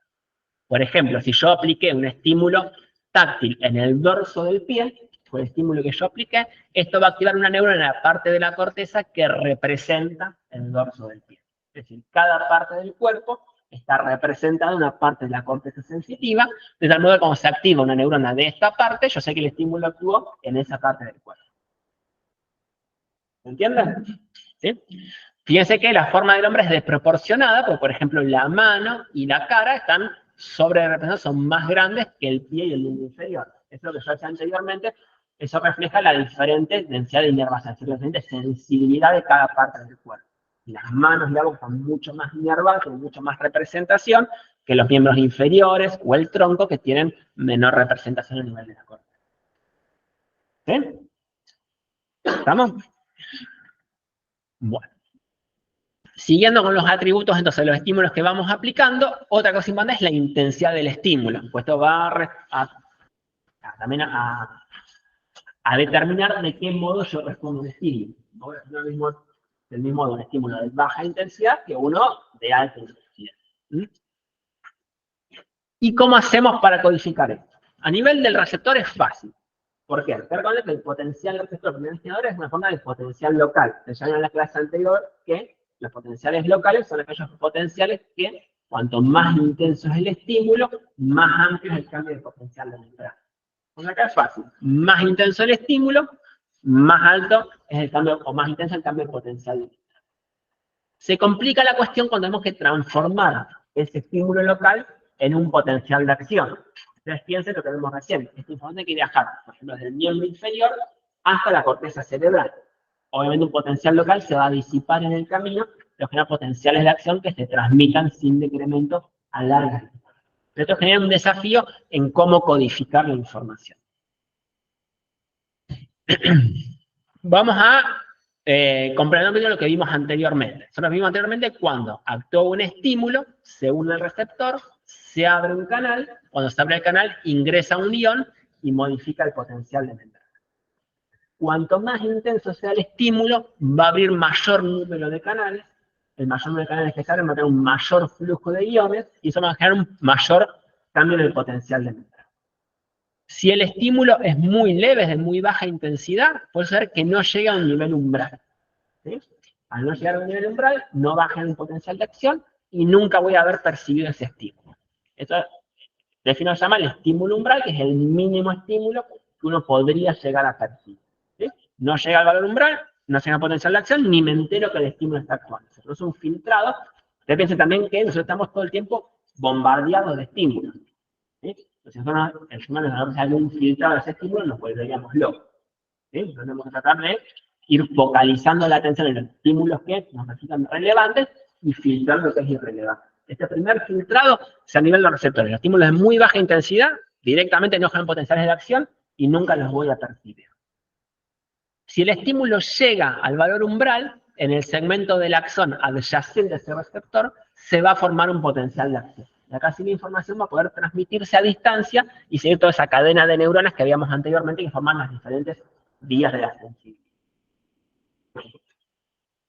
Por ejemplo, si yo apliqué un estímulo táctil en el dorso del pie, fue el estímulo que yo apliqué, esto va a activar una neurona en la parte de la corteza que representa el dorso del pie. Es decir, cada parte del cuerpo está representada en una parte de la corteza sensitiva, de tal modo que cuando se activa una neurona de esta parte, yo sé que el estímulo actuó en esa parte del cuerpo. ¿Entienden? ¿Sí? Fíjense que la forma del hombre es desproporcionada, porque por ejemplo la mano y la cara están sobre representados, son más grandes que el pie y el miembro inferior. Es lo que yo decía anteriormente, Eso refleja la diferente densidad de inervación, la diferente sensibilidad de cada parte del cuerpo. Las manos y la boca están mucho más inervadas, con mucho más representación que los miembros inferiores o el tronco, que tienen menor representación a nivel de la corteza. ¿Sí? ¿Estamos? Bueno. Siguiendo con los atributos, entonces, los estímulos que vamos aplicando, otra cosa importante es la intensidad del estímulo. Pues esto va también a determinar de qué modo yo respondo a un estímulo. No es del mismo modo un estímulo de baja intensidad que uno de alta intensidad. ¿Y cómo hacemos para codificar esto? A nivel del receptor es fácil. ¿Por qué? Recuerden que el potencial receptor potenciador es una forma de potencial local. Se llama en la clase anterior que los potenciales locales son aquellos potenciales que, cuanto más intenso es el estímulo, más amplio es el cambio de potencial de la entrada. Pues acá es fácil. Más intenso el estímulo, más alto es el cambio, o más intenso el cambio de potencial de la entrada. Se complica la cuestión cuando tenemos que transformar ese estímulo local en un potencial de acción. Ustedes piensen lo que vimos recién. Esta información tiene que viajar, por ejemplo, desde el miembro inferior hasta la corteza cerebral. Obviamente un potencial local se va a disipar en el camino, pero genera potenciales de acción que se transmitan sin decremento a larga distancia. Esto genera un desafío en cómo codificar la información. Vamos a comprender un poquito lo que vimos anteriormente. Nosotros vimos anteriormente cuando actúa un estímulo, se une al receptor, se abre un canal, cuando se abre el canal ingresa un ion y modifica el potencial de membrana. Cuanto más intenso sea el estímulo, va a abrir mayor número de canales. El mayor número de canales que se abren va a tener un mayor flujo de iones y eso va a generar un mayor cambio en el potencial de membrana. Si el estímulo es muy leve, es de muy baja intensidad, puede ser que no llegue a un nivel umbral. ¿Sí? Al no llegar a un nivel umbral, no baja el potencial de acción y nunca voy a haber percibido ese estímulo. Esto defino se llama el estímulo umbral, que es el mínimo estímulo que uno podría llegar a percibir. ¿Sí? No llega al valor umbral, no llega al potencial de acción, ni me entero que el estímulo está actuando. Se produce un filtrado. Ustedes piensen también que nosotros estamos todo el tiempo bombardeados de estímulos. ¿Sí? Entonces, nosotros, el humano, si hay algún filtrado de ese estímulo, nos volveríamos locos. ¿Sí? Entonces, tenemos que tratar de ir focalizando la atención en los estímulos que nos resultan relevantes y filtrar lo que es irrelevante. Este primer filtrado es a nivel de los receptores. Los estímulos de muy baja intensidad directamente no generan potenciales de acción y nunca los voy a percibir. Si el estímulo llega al valor umbral, en el segmento del axón adyacente a ese receptor, se va a formar un potencial de acción. Y acá sí la información va a poder transmitirse a distancia y seguir toda esa cadena de neuronas que habíamos anteriormente que forman las diferentes vías de la sensibilidad.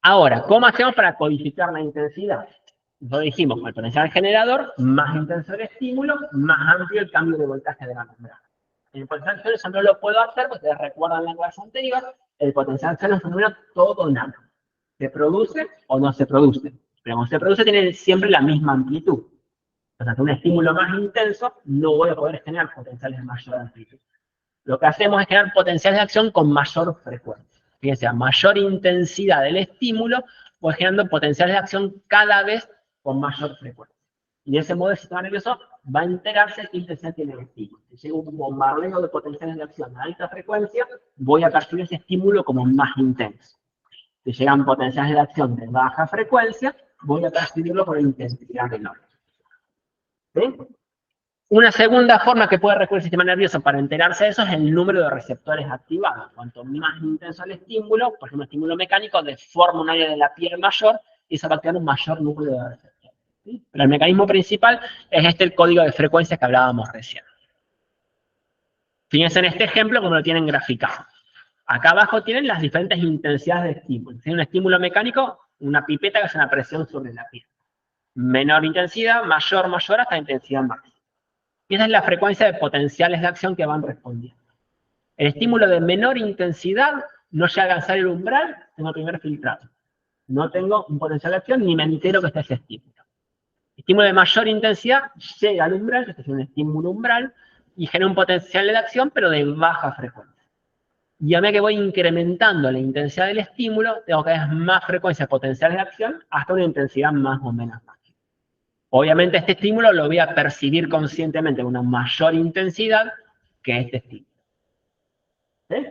Ahora, ¿cómo hacemos para codificar la intensidad? Nosotros dijimos, con el potencial generador, más intenso el estímulo, más amplio el cambio de voltaje de la membrana. El potencial generador eso no lo puedo hacer, porque ustedes recuerdan la clase anterior, el potencial generador es un fenómeno todo nano. ¿Se produce o no se produce? Pero cuando se produce tiene siempre la misma amplitud. O sea, que un estímulo más intenso no voy a poder generar potenciales de mayor amplitud. Lo que hacemos es generar potenciales de acción con mayor frecuencia. Fíjense, a mayor intensidad del estímulo, voy generando potenciales de acción cada vez con mayor frecuencia. Y de ese modo el sistema nervioso va a enterarse de qué intensidad tiene el estímulo. Si llega un bombardeo de potenciales de acción a alta frecuencia, voy a percibir ese estímulo como más intenso. Si llegan potenciales de acción de baja frecuencia, voy a percibirlo con intensidad menor. ¿Sí? Una segunda forma que puede recurrir el sistema nervioso para enterarse de eso es el número de receptores activados. Cuanto más intenso el estímulo, por ejemplo, el estímulo mecánico deforma un área de la piel mayor y eso va a activar un mayor número de receptores. ¿Sí? Pero el mecanismo principal es el código de frecuencias que hablábamos recién. Fíjense en este ejemplo como lo tienen graficado. Acá abajo tienen las diferentes intensidades de estímulo. Tiene un estímulo mecánico, una pipeta que hace una presión sobre la piel. Menor intensidad, mayor, hasta intensidad máxima. Y esa es la frecuencia de potenciales de acción que van respondiendo. El estímulo de menor intensidad no llega a alcanzar el umbral, tengo el primer filtrado. No tengo un potencial de acción ni me entero que está ese estímulo. Estímulo de mayor intensidad llega al umbral, que es un estímulo umbral, y genera un potencial de acción, pero de baja frecuencia. Y a medida que voy incrementando la intensidad del estímulo, tengo cada vez más frecuencias potenciales de acción hasta una intensidad más o menos máxima. Obviamente este estímulo lo voy a percibir conscientemente con una mayor intensidad que este estímulo. ¿Sí?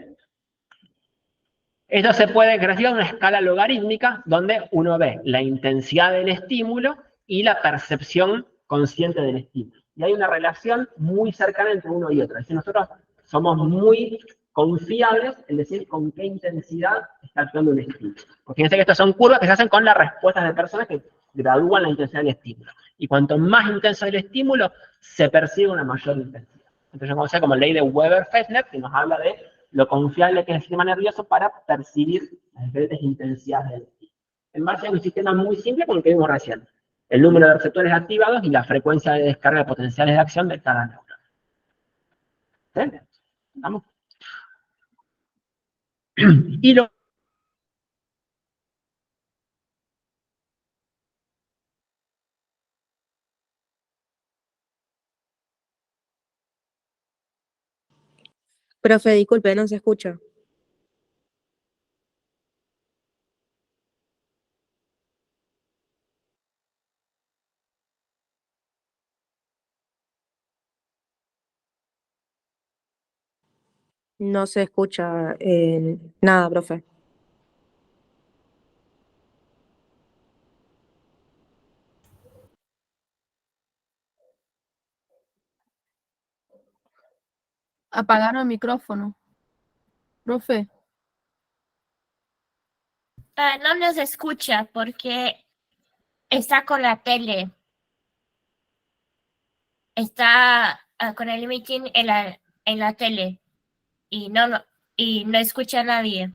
Esto se puede graficar en una escala logarítmica donde uno ve la intensidad del estímulo y la percepción consciente del estímulo. Y hay una relación muy cercana entre uno y otro. Es decir, nosotros somos muy confiables en decir con qué intensidad está actuando un estímulo. Porque fíjense que estas son curvas que se hacen con las respuestas de personas que gradúan la intensidad del estímulo. Y cuanto más intenso el estímulo, se percibe una mayor intensidad. Entonces, yo conocía como ley de Weber-Fechner, que nos habla de lo confiable que es el sistema nervioso para percibir las diferentes intensidades del estímulo. En base a un sistema muy simple como el que vimos recién. El número de receptores activados y la frecuencia de descarga de potenciales de acción de cada neurona. ¿Sí? ¿Vamos? Y lo Profe, disculpe, no se escucha. No se escucha nada, profe. Apagaron el micrófono. Profe, No nos escucha porque está con la tele. Está con el meeting en la tele y no escucha a nadie.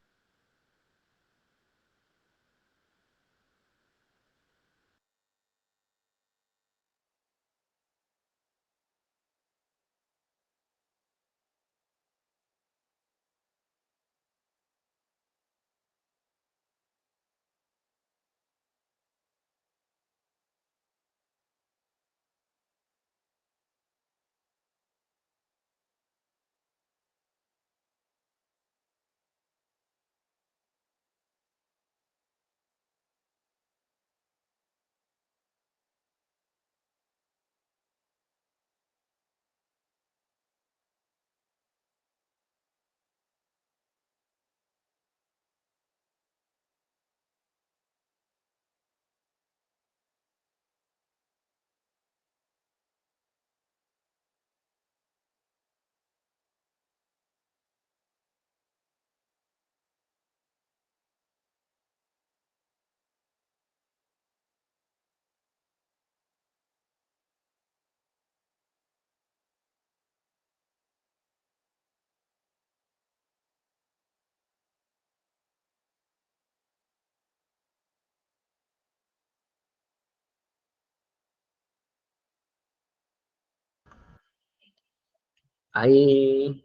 ahí.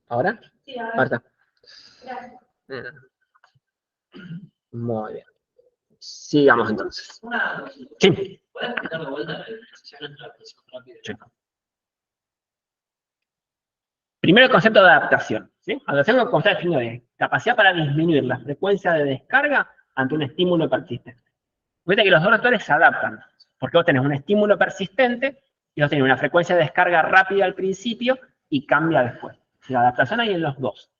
¿Ahora? Sí, Ahora está. gracias. Muy bien. Sigamos entonces. Sí. ¿Puedes explicar de vuelta la diferenciación entre la presión rápida y Sí. Primero el concepto de adaptación. ¿Sí? Adaptación, como está definido, es capacidad para disminuir la frecuencia de descarga ante un estímulo persistente. Fíjate que los dos actores se adaptan, porque vos tenés un estímulo persistente y vos tenés una frecuencia de descarga rápida al principio y cambia después. La adaptación hay en los dos.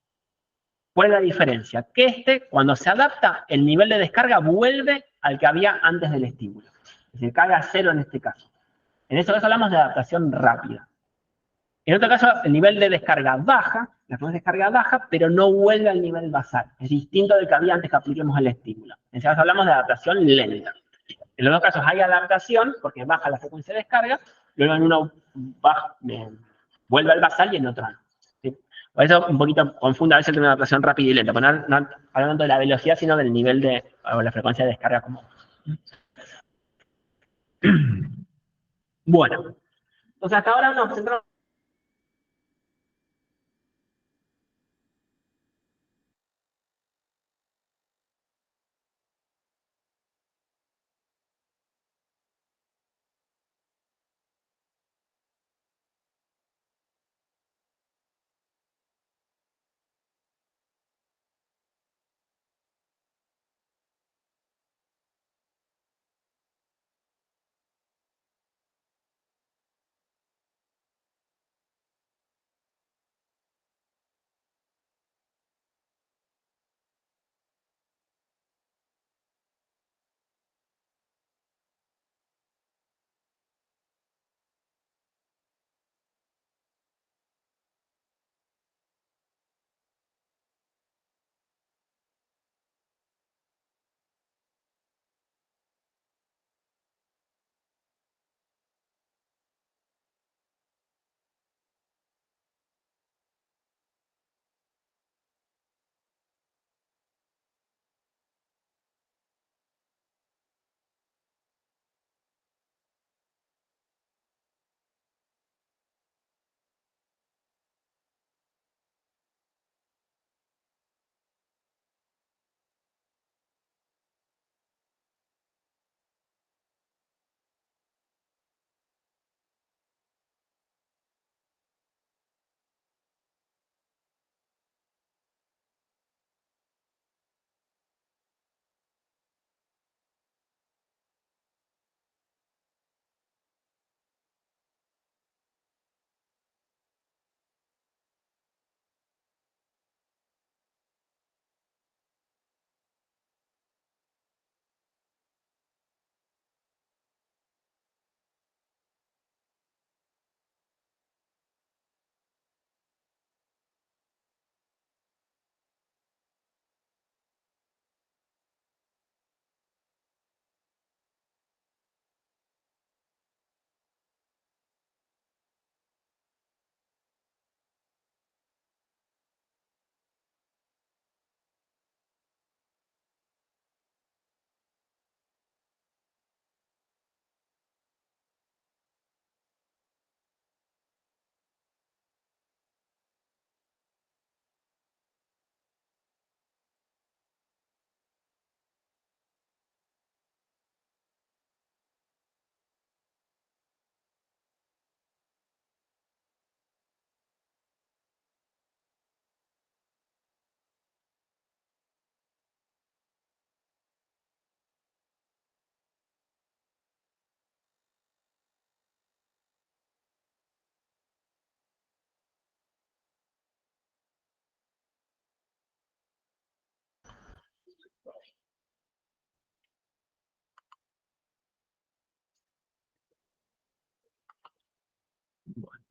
¿Cuál es la diferencia? Que cuando se adapta, el nivel de descarga vuelve al que había antes del estímulo. Es decir, carga cero en este caso. En este caso hablamos de adaptación rápida. En otro caso, el nivel de descarga baja, la frecuencia de descarga baja, pero no vuelve al nivel basal. Es distinto del que había antes que apliquemos el estímulo. En este caso hablamos de adaptación lenta. En los dos casos hay adaptación, porque baja la frecuencia de descarga, luego en uno vuelve al basal y en otro no. ¿Sí? Por eso un poquito confunda a veces una adaptación rápida y lenta, porque no hablando de la velocidad, sino del nivel de, o la frecuencia de descarga como. Bueno, entonces hasta ahora nos centramos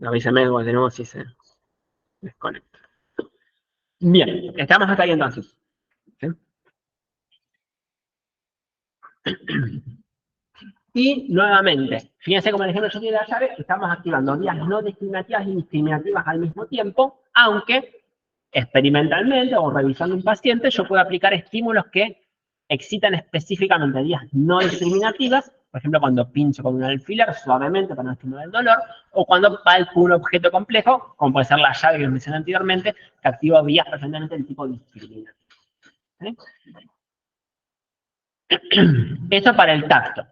Avísame de nuevo si se desconecta. Bien, estamos hasta ahí entonces. ¿Sí? Y nuevamente, fíjense como el ejemplo yo tiene la llave, estamos activando vías no discriminativas y discriminativas al mismo tiempo, aunque experimentalmente o revisando un paciente yo puedo aplicar estímulos que excitan específicamente vías no discriminativas, por ejemplo cuando pincho con un alfiler suavemente para no estimular el dolor, o cuando palpo un objeto complejo, como puede ser la llave que les mencioné anteriormente, que activa vías perfectamente del tipo discriminativo. ¿Sí? Eso para el tacto.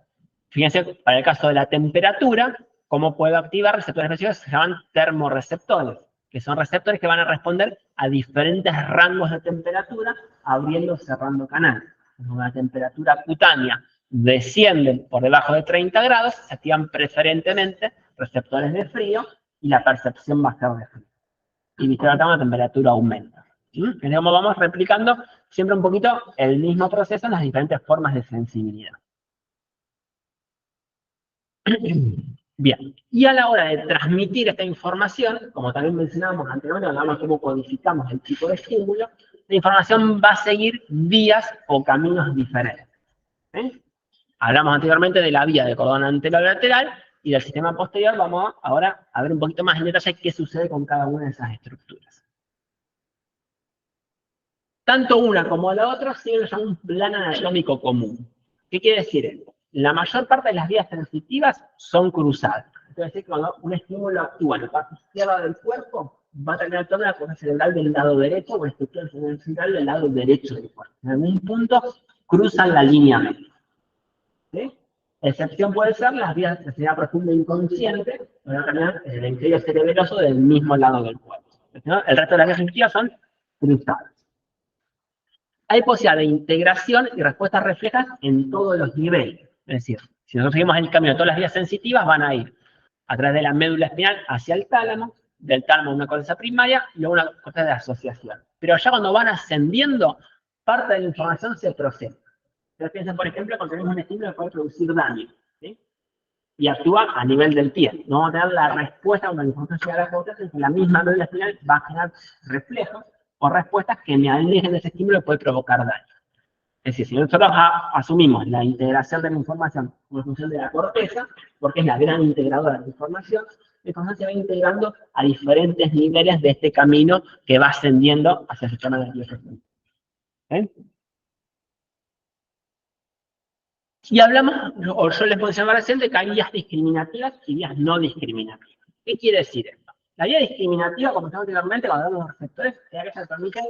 Fíjense, para el caso de la temperatura, cómo puedo activar receptores específicos que se llaman termorreceptores, que son receptores que van a responder a diferentes rangos de temperatura, abriendo o cerrando canales. Cuando la temperatura cutánea desciende por debajo de 30 grados, se activan preferentemente receptores de frío y la percepción va a ser de frío. Y viceversa, la temperatura aumenta. Entonces, como vamos replicando siempre un poquito el mismo proceso en las diferentes formas de sensibilidad. Bien, y a la hora de transmitir esta información, como también mencionábamos anteriormente, hablamos de cómo codificamos el tipo de estímulo, la información va a seguir vías o caminos diferentes. Hablamos anteriormente de la vía de cordón anterolateral y del sistema posterior. Vamos ahora a ver un poquito más en detalle qué sucede con cada una de esas estructuras. Tanto una como la otra siguen un plan anatómico común. ¿Qué quiere decir esto? La mayor parte de las vías sensitivas son cruzadas. Es decir, que cuando un estímulo actúa en la parte izquierda del cuerpo, va a terminar toda la corteza cerebral del lado derecho o la estructura cerebral del lado derecho del cuerpo. En algún punto cruzan la línea media. ¿Sí? Excepción puede ser las vías de sensibilidad profunda inconsciente, que van a terminar en el hemisferio cerebeloso del mismo lado del cuerpo. ¿No? El resto de las vías sensitivas son cruzadas. Hay posibilidad de integración y respuestas reflejas en todos los niveles. Es decir, si nosotros seguimos el camino de todas las vías sensitivas, van a ir a través de la médula espinal hacia el tálamo, del tálamo a una corteza primaria y luego una corteza de asociación. Pero ya cuando van ascendiendo, parte de la información se procesa. Ustedes piensen, por ejemplo, cuando tenemos un estímulo que puede producir daño, ¿sí? Y actúa a nivel del pie. No vamos a tener la respuesta cuando la información llega a la corteza, la misma médula espinal va a generar reflejos o respuestas que me alejen de ese estímulo que puede provocar daño. Es decir, si nosotros asumimos la integración de la información como función de la corteza, porque es la gran integradora de la información se va integrando a diferentes niveles de este camino que va ascendiendo hacia el sistema nervioso central. ¿Eh? Y hablamos, o yo les mencionaba recién, de que hay vías discriminativas y vías no discriminativas. ¿Qué quiere decir esto? La vía discriminativa, como estamos anteriormente, cuando hablamos de los receptores, es que se permiten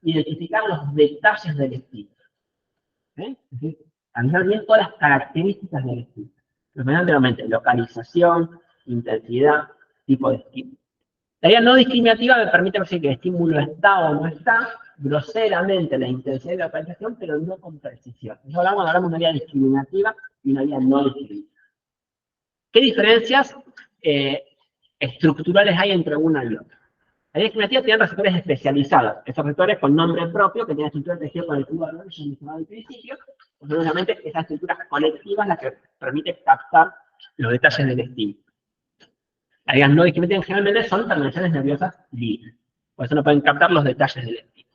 identificar los detalles del estímulo. Es decir, analizar bien todas las características del estímulo. Lo que anteriormente, localización, intensidad, tipo de estímulo. La vía no discriminativa me permite ver si el estímulo está o no está, groseramente la intensidad y la localización, pero no con precisión. Eso hablamos de una vía discriminativa y una vía no discriminativa. ¿Qué diferencias estructurales hay entre una y otra? La vía discriminativa tiene receptores especializados, esos receptores con nombre propio, que tienen estructura de tejido conectivo al órgano, mencionado al principio, pues obviamente esas estructuras conectivas las que permiten captar los detalles del estímulo. Las vías no discriminativas generalmente son terminaciones nerviosas libres, por eso no pueden captar los detalles del estímulo.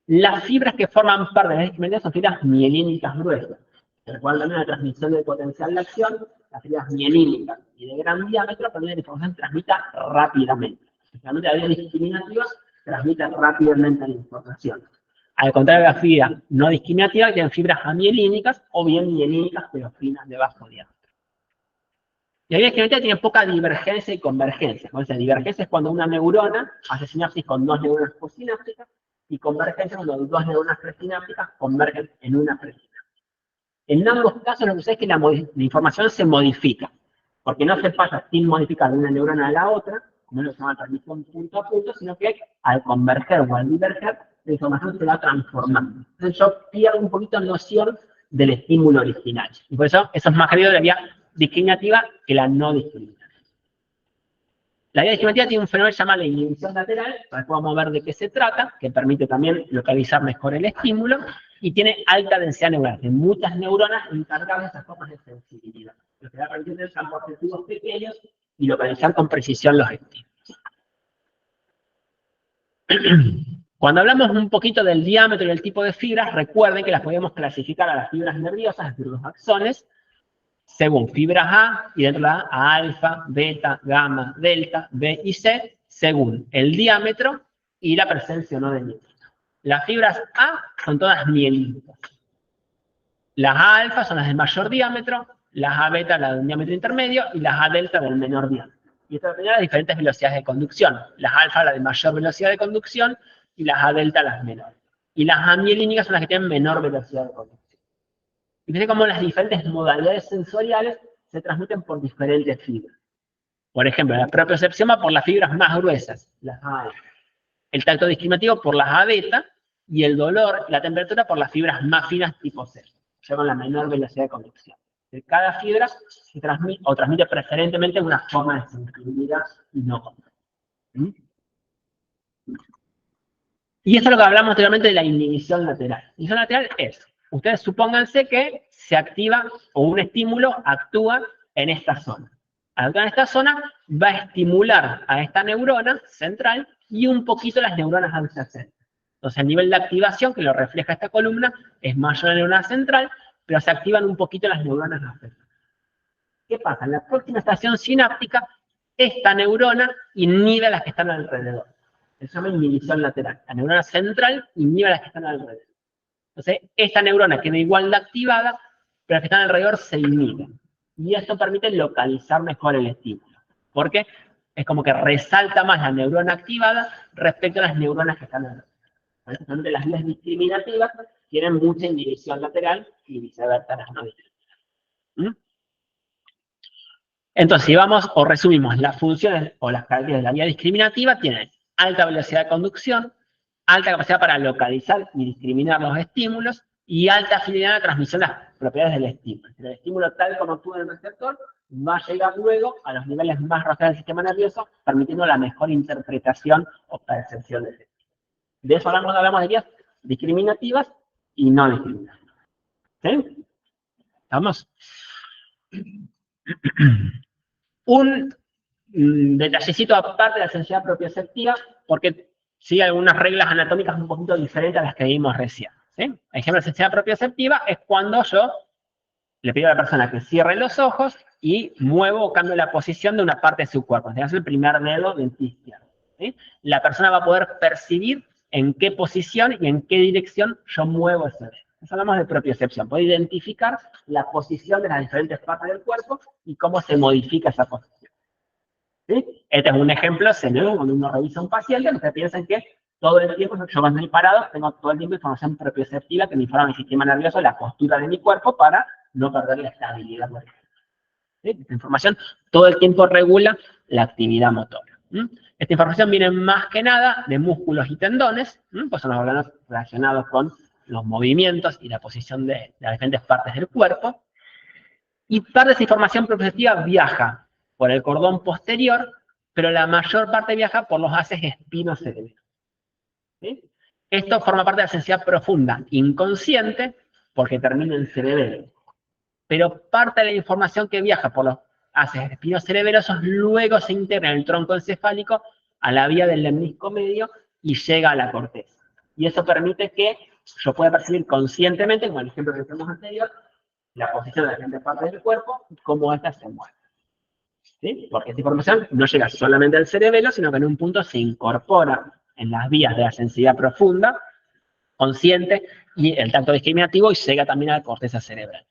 Las fibras que forman parte de las discriminativas son fibras mielínicas gruesas. Recuerdan también la transmisión del potencial de acción, las fibras mielínicas y de gran diámetro permiten que la información se transmita rápidamente. Especialmente las vías discriminativas transmiten rápidamente la información. Al contrario de las fibras no discriminativas, que tienen fibras amielínicas o bien mielínicas, pero finas de bajo diámetro. Y la vía discriminativa tiene poca divergencia y convergencia. Entonces, divergencia es cuando una neurona hace sinapsis con dos neuronas postsinápticas, y convergencia es cuando dos neuronas presinápticas convergen en una presináptica. En ambos casos lo que sucede es que la información se modifica, porque no se pasa sin modificar de una neurona a la otra, como lo se llama transmisión punto a punto, sino que al converger o al diverger, la información se va transformando. Entonces yo pierdo un poquito noción del estímulo original. Y por eso es más querido de la vía discriminativa que la no discriminativa. La vía discriminativa tiene un fenómeno llamado la inhibición lateral, para que podamos ver de qué se trata, que permite también localizar mejor el estímulo, y tiene alta densidad neuronal, tiene muchas neuronas encargadas de esas formas de sensibilidad. Lo que va a permitir campos sensitivos pequeños y localizar con precisión los estímulos. Cuando hablamos un poquito del diámetro y el tipo de fibras, recuerden que las podemos clasificar a las fibras nerviosas, es decir, los axones, según fibras A, y dentro de la A, alfa, beta, gamma, delta, B y C, según el diámetro y la presencia o no de mielina. Las fibras A son todas mielínicas. Las A alfa son las de mayor diámetro, las A beta las de un diámetro intermedio y las A delta del menor diámetro. Y esto depende de las diferentes velocidades de conducción. Las alfa las de mayor velocidad de conducción y las A delta las menores. Y las amielínicas son las que tienen menor velocidad de conducción. Y fíjense cómo las diferentes modalidades sensoriales se transmiten por diferentes fibras. Por ejemplo, la propiocepción va por las fibras más gruesas, las A alfa. El tacto discriminativo por las A beta y el dolor, la temperatura por las fibras más finas tipo C, ya con la menor velocidad de conducción. Cada fibra se transmite preferentemente en una forma desinhibida y no controlada. Y eso es lo que hablamos anteriormente de la inhibición lateral. La inhibición lateral es, ustedes supónganse que se activa o un estímulo actúa en esta zona. Al actuar en esta zona va a estimular a esta neurona central y un poquito las neuronas adyacentes. Entonces el nivel de activación que lo refleja esta columna es mayor en la neurona central, pero se activan un poquito las neuronas adyacentes. ¿Qué pasa? En la próxima estación sináptica, esta neurona inhibe a las que están alrededor. Se llama inhibición lateral. La neurona central inhibe a las que están alrededor. Entonces, esta neurona queda igual de activada, pero las que están alrededor se inhiben. Y esto permite localizar mejor el estímulo. Porque es como que resalta más la neurona activada respecto a las neuronas que están alrededor. Entonces, las vías discriminativas tienen mucha inhibición lateral y viceversa las no discriminativas. Entonces, si vamos o resumimos las funciones o las características de la vía discriminativa, tienen alta velocidad de conducción, alta capacidad para localizar y discriminar los estímulos y alta afinidad en la transmisión de las propiedades del estímulo. El estímulo tal como actúa en el receptor va a llegar luego a los niveles más racionales del sistema nervioso, permitiendo la mejor interpretación o percepción del estímulo. De eso hablamos de vías discriminativas y no discriminativas. ¿Sí? ¿Estamos? Un detallecito aparte de la sensibilidad propioceptiva, porque sigue algunas reglas anatómicas un poquito diferentes a las que vimos recién. ¿Sí? Por ejemplo, la sensibilidad propioceptiva es cuando yo le pido a la persona que cierre los ojos y muevo o cambio la posición de una parte de su cuerpo. Es el primer dedo del pie izquierdo. ¿Sí? La persona va a poder percibir en qué posición y en qué dirección yo muevo ese dedo. Eso hablamos de propiocepción. Puede identificar la posición de las diferentes partes del cuerpo y cómo se modifica esa posición. ¿Sí? Este es un ejemplo sencillo cuando uno revisa a un paciente, ustedes piensan que todo el tiempo, yo cuando estoy parado, tengo todo el tiempo información propioceptiva que me informa mi sistema nervioso, la postura de mi cuerpo para no perder la estabilidad. ¿Sí? Esta información todo el tiempo regula la actividad motora. Esta información viene más que nada de músculos y tendones, pues son los órganos relacionados con los movimientos y la posición de las diferentes partes del cuerpo. Y parte de esa información propioceptiva viaja por el cordón posterior, pero la mayor parte viaja por los haces espinocerebelo. ¿Sí? Esto forma parte de la sensibilidad profunda, inconsciente, porque termina en cerebelo. Pero parte de la información que viaja por los haces espinocerebelosos luego se integra en el tronco encefálico a la vía del lemnisco medio y llega a la corteza. Y eso permite que yo pueda percibir conscientemente, como el ejemplo que tenemos anterior, la posición de las diferentes partes del cuerpo y cómo ésta se mueve. ¿Sí? Porque esta información no llega solamente al cerebelo, sino que en un punto se incorpora en las vías de la sensibilidad profunda, consciente, y el tacto discriminativo, y llega también a la corteza cerebral.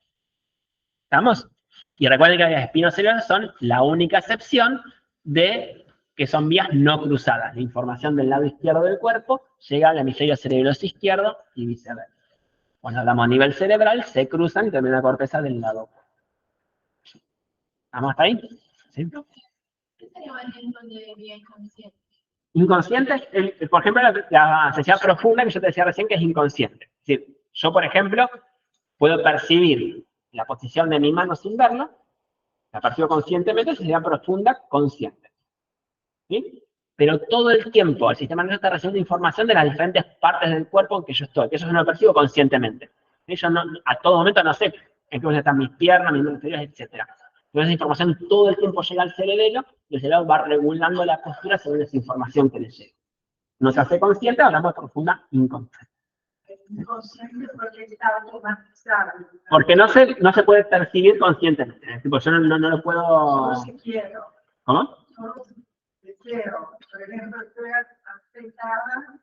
¿Estamos? Y recuerden que las vías espinocerebrales son la única excepción de que son vías no cruzadas. La información del lado izquierdo del cuerpo llega al hemisferio cerebroso izquierdo y viceversa. Cuando hablamos a nivel cerebral, se cruzan y termina la corteza del lado. ¿Estamos hasta ahí? ¿Sí? ¿Qué sería un ejemplo de vía inconsciente? Inconsciente, por ejemplo, la sensibilidad profunda que yo te decía recién que es inconsciente. Es decir, yo, por ejemplo, puedo percibir la posición de mi mano sin verla, la percibo conscientemente, sensibilidad profunda consciente. ¿Sí? Pero todo el tiempo el sistema nervioso está recibiendo información de las diferentes partes del cuerpo en que yo estoy, que eso yo no lo percibo conscientemente. Yo no, a todo momento no sé en qué están mis piernas, mis hemisferios, etc. Entonces esa información todo el tiempo llega al cerebro y el cerebro va regulando la postura según esa información que le llega. No se hace consciente, hablamos de profunda inconsciente. Inconsciente porque está automatizado. Porque no se puede percibir conscientemente. Tipo, yo no lo puedo... Solo si quiero. ¿Cómo? Solo si quiero. Por ejemplo, estoy afectada,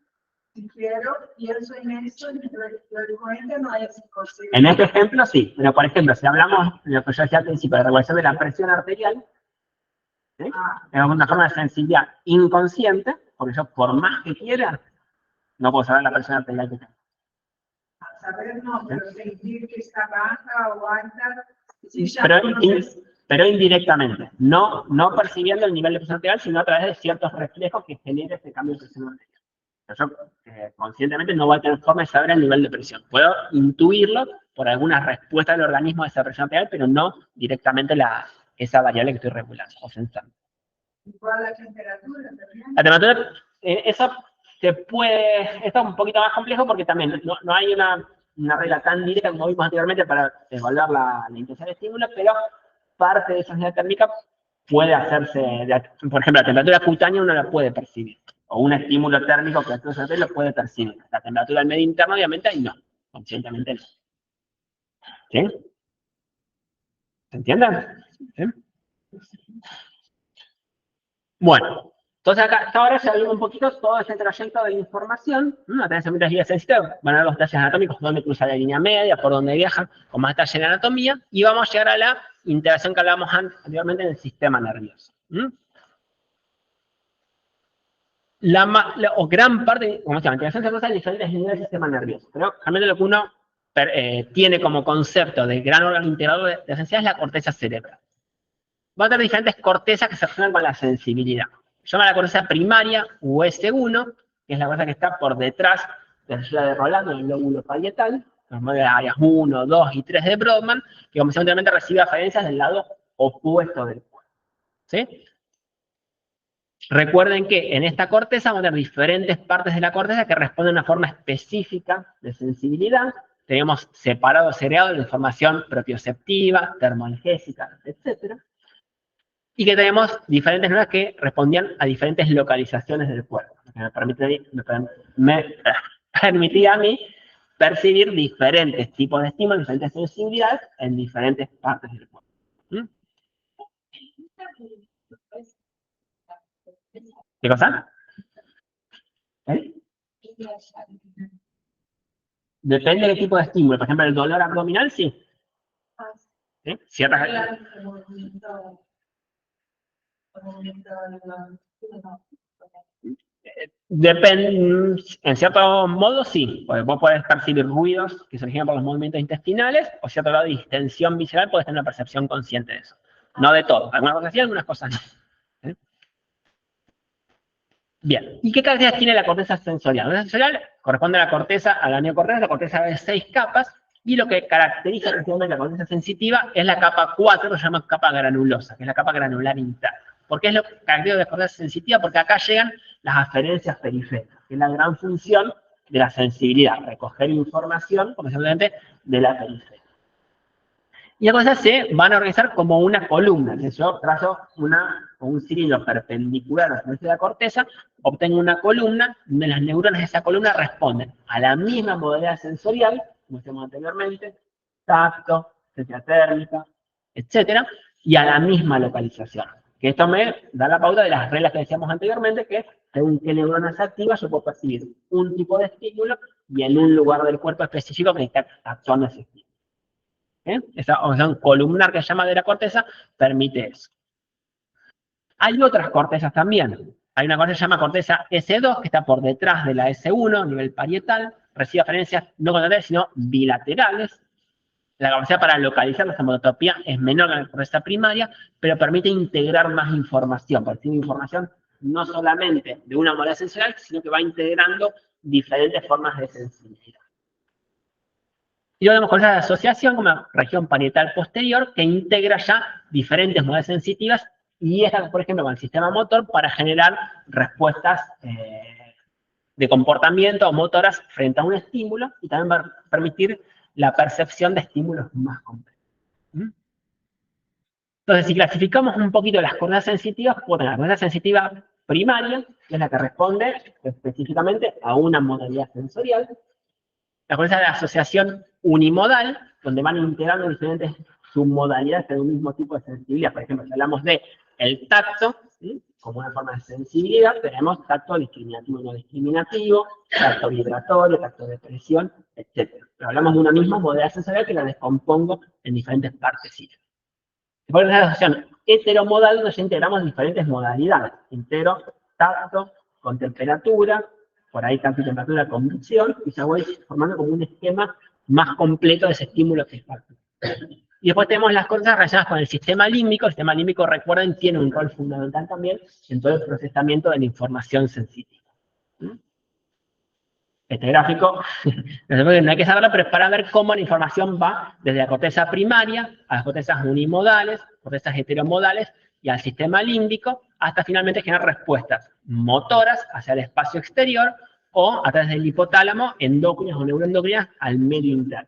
si quiero, pienso en eso y teóricamente no es posible. En este ejemplo sí, pero por ejemplo, si hablamos de lo que yo decía al principio, de regulación de la presión arterial, ¿sí? Es una forma de sensibilidad inconsciente, porque yo por más que quiera, no puedo saber la presión arterial que tengo. Saber no, pero sentir que está baja o alta. Si ya Pero, conoces- pero indirectamente, no percibiendo el nivel de presión arterial, sino a través de ciertos reflejos que genera este cambio de presión arterial. Yo conscientemente no voy a tener forma de saber el nivel de presión. Puedo intuirlo por alguna respuesta del organismo a esa presión arterial, pero no directamente esa variable que estoy regulando o sensando. igual la temperatura también. La temperatura, eso se puede, esto es un poquito más complejo porque también no hay una regla tan directa como vimos anteriormente para evaluar la intensidad del estímulo, pero parte de esa sensibilidad térmica puede hacerse, por ejemplo, la temperatura cutánea uno la puede percibir, o un estímulo térmico que actúa sobre lo puede percibir. La temperatura del medio interno, obviamente, ahí no, conscientemente no. ¿Sí? ¿Se entiende? ¿Sí? Bueno, entonces acá hasta ahora se habló un poquito todo ese trayecto de la información, a través de guías sensitivas, van a ver los detalles anatómicos, dónde cruza la línea media, por dónde viajan, con más detalle en anatomía, y vamos a llegar a la interacción que hablábamos anteriormente en el sistema nervioso. O gran parte, como se llama, interacción se pasa en diferentes niveles del sistema nervioso, pero realmente lo que uno tiene como concepto de gran órgano integrador de sensibilidad es la corteza cerebral. Va a tener diferentes cortezas que se relacionan con la sensibilidad. Se llama la corteza primaria, o S1, que es la corteza que está por detrás de la célula de Rolando, el lóbulo parietal, las áreas 1, 2 y 3 de Brodmann, que como anteriormente recibe aferencias del lado opuesto del cuerpo. ¿Sí? Recuerden que en esta corteza vamos a tener diferentes partes de la corteza que responden a una forma específica de sensibilidad. Tenemos separado segregado la información propioceptiva, termoalgésica, etc. Y que tenemos diferentes neuronas que respondían a diferentes localizaciones del cuerpo. Me permitía a mí percibir diferentes tipos de estímulos, diferentes sensibilidades en diferentes partes del cuerpo. ¿Qué cosa? ¿Eh? Depende del tipo de estímulo. Por ejemplo, el dolor abdominal, sí. ¿Sí? Ciertas... Depende, en cierto modo sí, porque vos podés percibir ruidos que se originan por los movimientos intestinales, o cierto grado de distensión visceral, podés tener una percepción consciente de eso. No de todo, algunas cosas sí, algunas cosas no. ¿Sí? Bien, ¿y qué características tiene la corteza sensorial? La corteza sensorial corresponde a la corteza, a la neocorteza, la corteza de 6 capas, y lo que caracteriza especialmente la corteza sensitiva es la capa 4, que se llama capa granulosa, que es la capa granular interna. ¿Por qué es lo que caracteriza la corteza sensitiva? Porque acá llegan las aferencias periféricas, que es la gran función de la sensibilidad, recoger información, como simplemente de la periferia. Y las cosas se van a organizar como una columna. Si yo trazo un cilindro perpendicular a la superficie de la corteza, obtengo una columna donde las neuronas de esa columna responden a la misma modalidad sensorial, como decíamos anteriormente, tacto, sensibilidad térmica, etc., y a la misma localización. Que esto me da la pauta de las reglas que decíamos anteriormente, que según qué neurona se activa, yo puedo percibir un tipo de estímulo y en un lugar del cuerpo específico que está actuando ese estímulo. Esa organización columnar que se llama de la corteza permite eso. Hay otras cortezas también. Hay una corteza que se llama corteza S2, que está por detrás de la S1, a nivel parietal, recibe aferencias no contralaterales, sino bilaterales. La capacidad para localizar la somatotrofía es menor que la corteza primaria, pero permite integrar más información. Percibe información no solamente de una modalidad sensorial, sino que va integrando diferentes formas de sensibilidad. Y luego tenemos corteza de asociación como la región parietal posterior, que integra ya diferentes modalidades sensitivas y esta, por ejemplo, con el sistema motor para generar respuestas de comportamiento o motoras frente a un estímulo y también va a permitir la percepción de estímulos más complejos. Entonces, si clasificamos un poquito las coordenadas sensitivas, podemos tener la coordenada sensitiva primaria, que es la que responde específicamente a una modalidad sensorial. La coordenada de asociación unimodal, donde van integrando diferentes submodalidades de un mismo tipo de sensibilidad. Por ejemplo, si hablamos de el tacto, ¿sí?, como una forma de sensibilidad, tenemos tacto discriminativo y no discriminativo, tacto vibratorio, tacto de presión, etc. Pero hablamos de una misma modalidad sensorial que la descompongo en diferentes partecitas. Por una asociación heteromodal, donde ya integramos diferentes modalidades. Integro tacto con temperatura, por ahí tacto y temperatura con visión, y ya voy formando como un esquema más completo de ese estímulo que es tacto. Y después tenemos las cosas relacionadas con el sistema límbico. El sistema límbico, recuerden, tiene un rol fundamental también en todo el procesamiento de la información sensitiva. Este gráfico, no hay que saberlo, pero es para ver cómo la información va desde la corteza primaria a las cortezas unimodales, cortezas heteromodales y al sistema límbico, hasta finalmente generar respuestas motoras hacia el espacio exterior o a través del hipotálamo, endócrinas o neuroendocrinas al medio interno.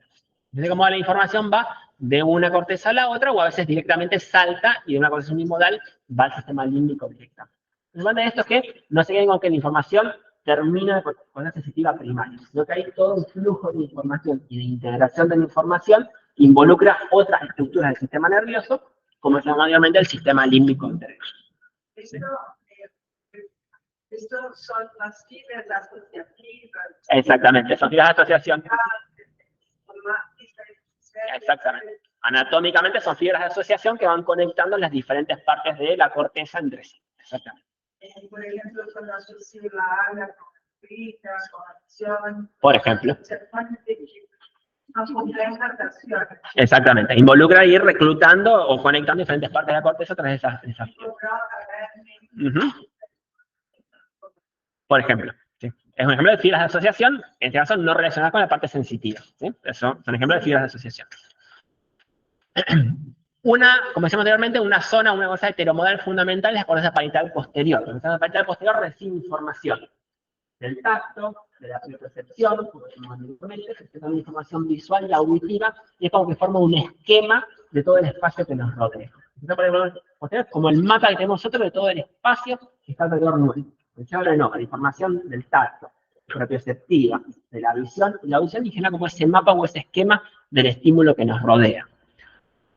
Entonces, cómo la información va de una corteza a la otra, o a veces directamente salta y de una corteza unimodal va al sistema límbico directamente. Lo importante de esto es que no se queden con que la información termina con la sensitiva primaria, sino que hay todo un flujo de información y de integración de la información que involucra otras estructuras del sistema nervioso, como se llama mayormente el sistema límbico entre ellos. Esto son las fibras asociativas. Exactamente, son fibras de asociación. Exactamente. Anatómicamente son fibras de asociación que van conectando las diferentes partes de la corteza entre sí. Exactamente. Por ejemplo, con la subsidiaria, con fritas, con acción. Por ejemplo. Complementación. Exactamente. Involucra ir reclutando o conectando diferentes partes de la corteza a través de esas fibras. Por ejemplo. ¿Sí? Es un ejemplo de fibras de asociación, en este caso no relacionadas con la parte sensitiva. ¿Sí? Eso son ejemplos de fibras de asociación. Como decíamos anteriormente, una cosa heteromodal fundamental es la corteza parietal posterior. La corteza parietal posterior recibe información del tacto, de la percepción, recibe información visual y auditiva, y es como que forma un esquema de todo el espacio que nos rodea. Entonces, como el mapa que tenemos nosotros de todo el espacio que está alrededor nuestro. La información del tacto, perceptiva, de la visión, y la visión genera como ese mapa o ese esquema del estímulo que nos rodea.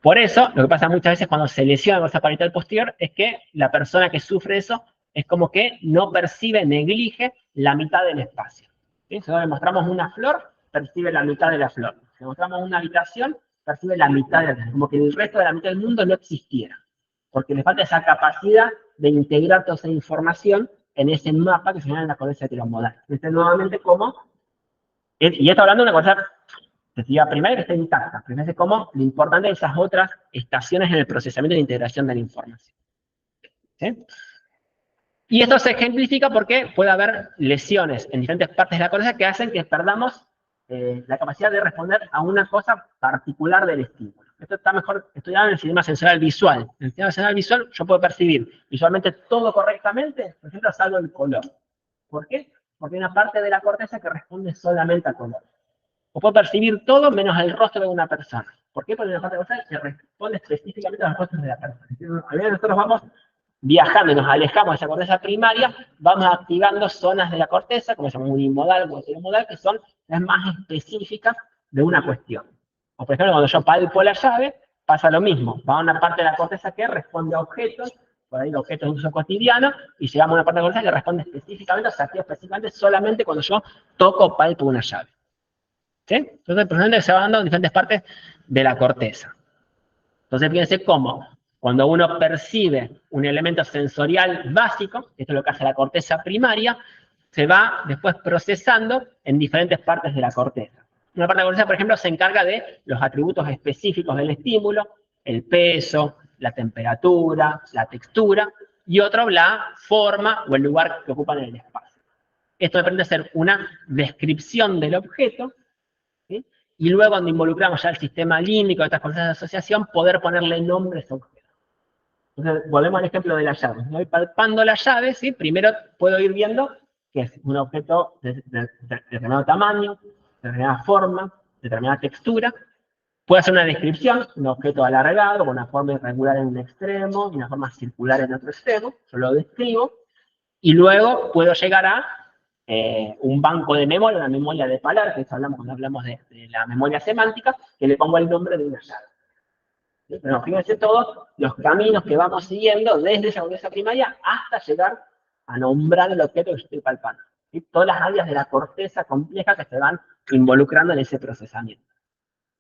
Por eso, lo que pasa muchas veces cuando se lesiona la corteza parietal posterior es que la persona que sufre eso es como que no percibe, neglige la mitad del espacio. ¿Sí? Si le mostramos una flor, percibe la mitad de la flor. Si le mostramos una habitación, percibe la mitad de la habitación. Como que el resto de la mitad del mundo no existiera. Porque le falta esa capacidad de integrar toda esa información en ese mapa que se llama la corteza heteromodal. Este nuevamente como, y esto hablando de una corteza sensitiva primaria que está intacta, pero fíjense cómo lo importante de esas otras estaciones en el procesamiento y la integración de la información. ¿Sí? Y esto se ejemplifica porque puede haber lesiones en diferentes partes de la corteza que hacen que perdamos la capacidad de responder a una cosa particular del estímulo. Esto está mejor estudiado en el sistema sensorial visual. En el sistema sensorial visual yo puedo percibir visualmente todo correctamente, por ejemplo, salvo el color. ¿Por qué? Porque hay una parte de la corteza que responde solamente al color. O puedo percibir todo menos el rostro de una persona. ¿Por qué? Porque hay una parte de la corteza que responde específicamente a los rostros de la persona. A medida que nosotros vamos viajando y nos alejamos de esa corteza primaria, vamos activando zonas de la corteza, como se llama unimodal o heteromodal, que son las más específicas de una cuestión. O por ejemplo, cuando yo palpo la llave, pasa lo mismo. Va a una parte de la corteza que responde a objetos, por ahí objetos de uso cotidiano, y llegamos a una parte de la corteza que responde específicamente, o se activa específicamente solamente cuando yo toco o palpo una llave. ¿Sí? Entonces, el procesamiento se va dando en diferentes partes de la corteza. Entonces, fíjense cómo, cuando uno percibe un elemento sensorial básico, esto es lo que hace la corteza primaria, se va después procesando en diferentes partes de la corteza. Una parte de la corteza, por ejemplo, se encarga de los atributos específicos del estímulo, el peso, la temperatura, la textura, y otro la forma o el lugar que ocupan en el espacio. Esto me permite hacer una descripción del objeto, ¿sí? Y luego cuando involucramos ya el sistema límbico de estas cosas de asociación, poder ponerle nombre a ese objeto. Entonces, volvemos al ejemplo de la llave. Si voy palpando la llave, ¿sí? Primero puedo ir viendo que es un objeto de determinado tamaño, de determinada forma, de determinada textura, Puede hacer una descripción, un objeto alargado, con una forma irregular en un extremo y una forma circular en otro extremo. Yo lo describo. Y luego puedo llegar a un banco de memoria, una memoria de palabras, que eso hablamos cuando hablamos de la memoria semántica, que le pongo el nombre de una llave. ¿Sí? Pero fíjense todos los caminos que vamos siguiendo desde esa audiencia primaria hasta llegar a nombrar el objeto que yo estoy palpando. ¿Sí? Todas las áreas de la corteza compleja que se van involucrando en ese procesamiento.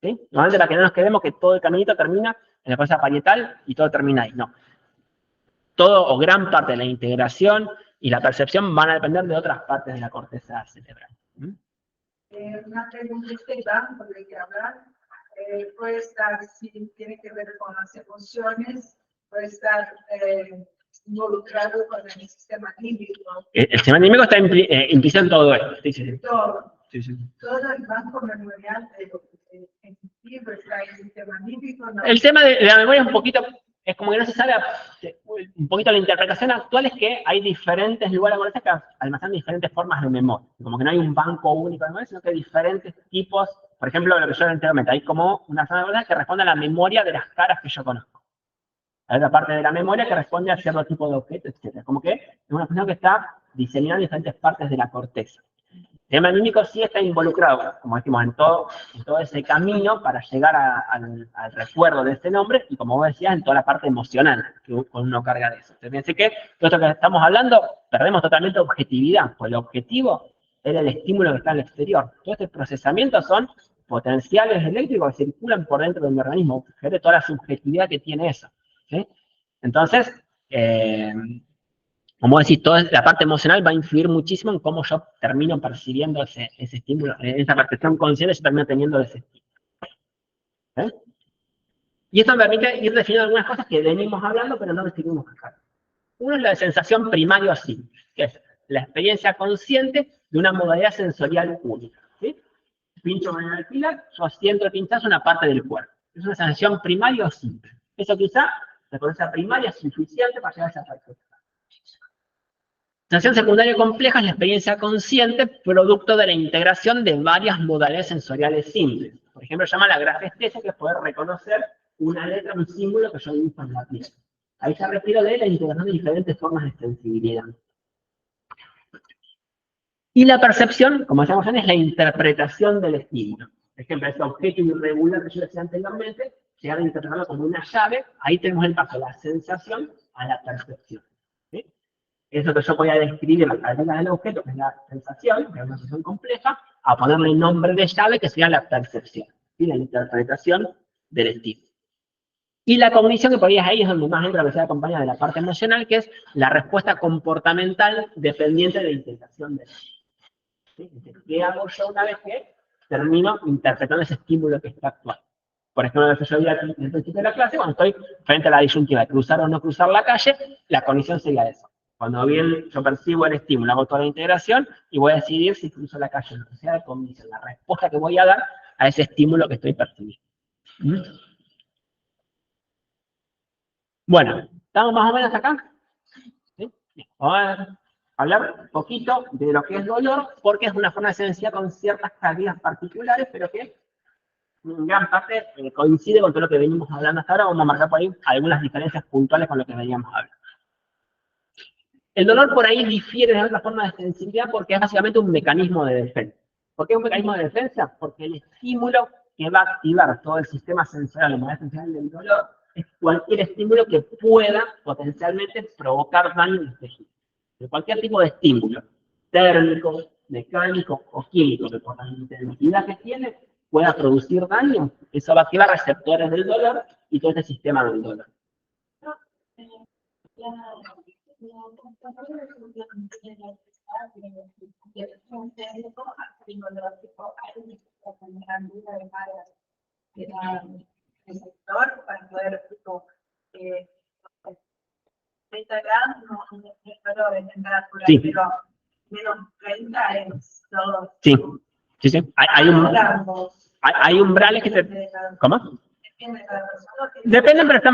¿Sí? Normalmente para que no nos quedemos que todo el caminito termina en la corteza parietal y todo termina ahí. No. Todo o gran parte de la integración y la percepción van a depender de otras partes de la corteza cerebral. Una pregunta, este banco de que hablar puede estar, si tiene que ver con las emociones, puede estar involucrado con el sistema límbico. El sistema límbico está implícito en todo esto. Sí, sí. Todo. Sí, sí. Todo el banco memorial ejecutivo está en el sistema límbico. ¿No? El tema de la memoria es un poquito, es como que no se sabe, un poquito la interpretación actual es que hay diferentes lugares de la corteza que almacenan diferentes formas de memoria. Como que no hay un banco único de memoria, sino que hay diferentes tipos. Por ejemplo, lo que yo anteriormente, hay como una zona de corteza que responde a la memoria de las caras que yo conozco. Hay otra parte de la memoria que responde a cierto tipo de objetos, etc. Como que es una función que está diseñada en diferentes partes de la corteza. El sistema límbico sí está involucrado, como decimos, en todo ese camino para llegar al recuerdo de ese nombre y, como vos decías, en toda la parte emocional que uno carga de eso. Entonces, fíjense que todo esto que estamos hablando, perdemos totalmente objetividad, pues el objetivo era el estímulo que está en el exterior. Todo este procesamiento son potenciales eléctricos que circulan por dentro de mi organismo. Fíjate toda la subjetividad que tiene eso. ¿Sí? Entonces, como decís, toda la parte emocional va a influir muchísimo en cómo yo termino percibiendo ese estímulo, esa percepción consciente, yo termino teniendo ese estímulo. ¿Eh? Y esto me permite ir definiendo algunas cosas que venimos hablando, pero no definimos acá. Uno es la de sensación primaria o simple, que es la experiencia consciente de una modalidad sensorial única. ¿Sí? Pincho en el alfiler, yo siento el pinchazo en una parte del cuerpo. Es una sensación primaria o simple. Eso quizá, la conciencia primaria es suficiente para llegar a esa percepción. Sensación secundaria compleja es la experiencia consciente producto de la integración de varias modalidades sensoriales simples. Por ejemplo, se llama la grafestesia, que es poder reconocer una letra, un símbolo que yo dibujo en la piel. Ahí se refiere de la integración de diferentes formas de sensibilidad. Y la percepción, como decíamos antes, es la interpretación del estímulo. Por ejemplo, ese objeto irregular que yo decía anteriormente, llegar a interpretarlo como una llave, ahí tenemos el paso de la sensación a la percepción. ¿Sí? Eso que yo voy a describir la característica del objeto, que es la sensación, que es una sensación compleja, a ponerle el nombre de llave, que sería la percepción, ¿sí? La interpretación del estímulo. Y la cognición, que por ahí es donde más entra la velocidad acompañada de la parte emocional, que es la respuesta comportamental dependiente de la integración del estímulo. ¿Sí? ¿Qué hago yo una vez que termino interpretando ese estímulo que está actual? Por ejemplo, lo que yo vi al principio de la clase, cuando estoy frente a la disyuntiva de cruzar o no cruzar la calle, la cognición sería eso. Cuando bien yo percibo el estímulo, hago toda la integración y voy a decidir si cruzo la calle o no. O sea, la cognición, la respuesta que voy a dar a ese estímulo que estoy percibiendo. Bueno, ¿estamos más o menos acá? ¿Sí? Vamos a hablar un poquito de lo que es dolor, porque es una forma de sensibilidad con ciertas características particulares, pero que en gran parte coincide con todo lo que venimos hablando hasta ahora. Vamos a marcar por ahí algunas diferencias puntuales con lo que veníamos hablando. El dolor por ahí difiere de otra forma de sensibilidad porque es básicamente un mecanismo de defensa. ¿Por qué es un mecanismo de defensa? Porque el estímulo que va a activar todo el sistema sensorial, la modalidad sensorial del dolor, es cualquier estímulo que pueda potencialmente provocar daño en el tejido. De cualquier tipo de estímulo, térmico, mecánico o químico, que por la intensidad que tiene pueda producir daño, eso va a activar receptores del dolor y todo este sistema del dolor. El sector para poder integrar en temperatura, Sí. pero menos 30 es todo. Sí, sí, sí. Hay umbrales que se... ¿Cómo? Depende, pero está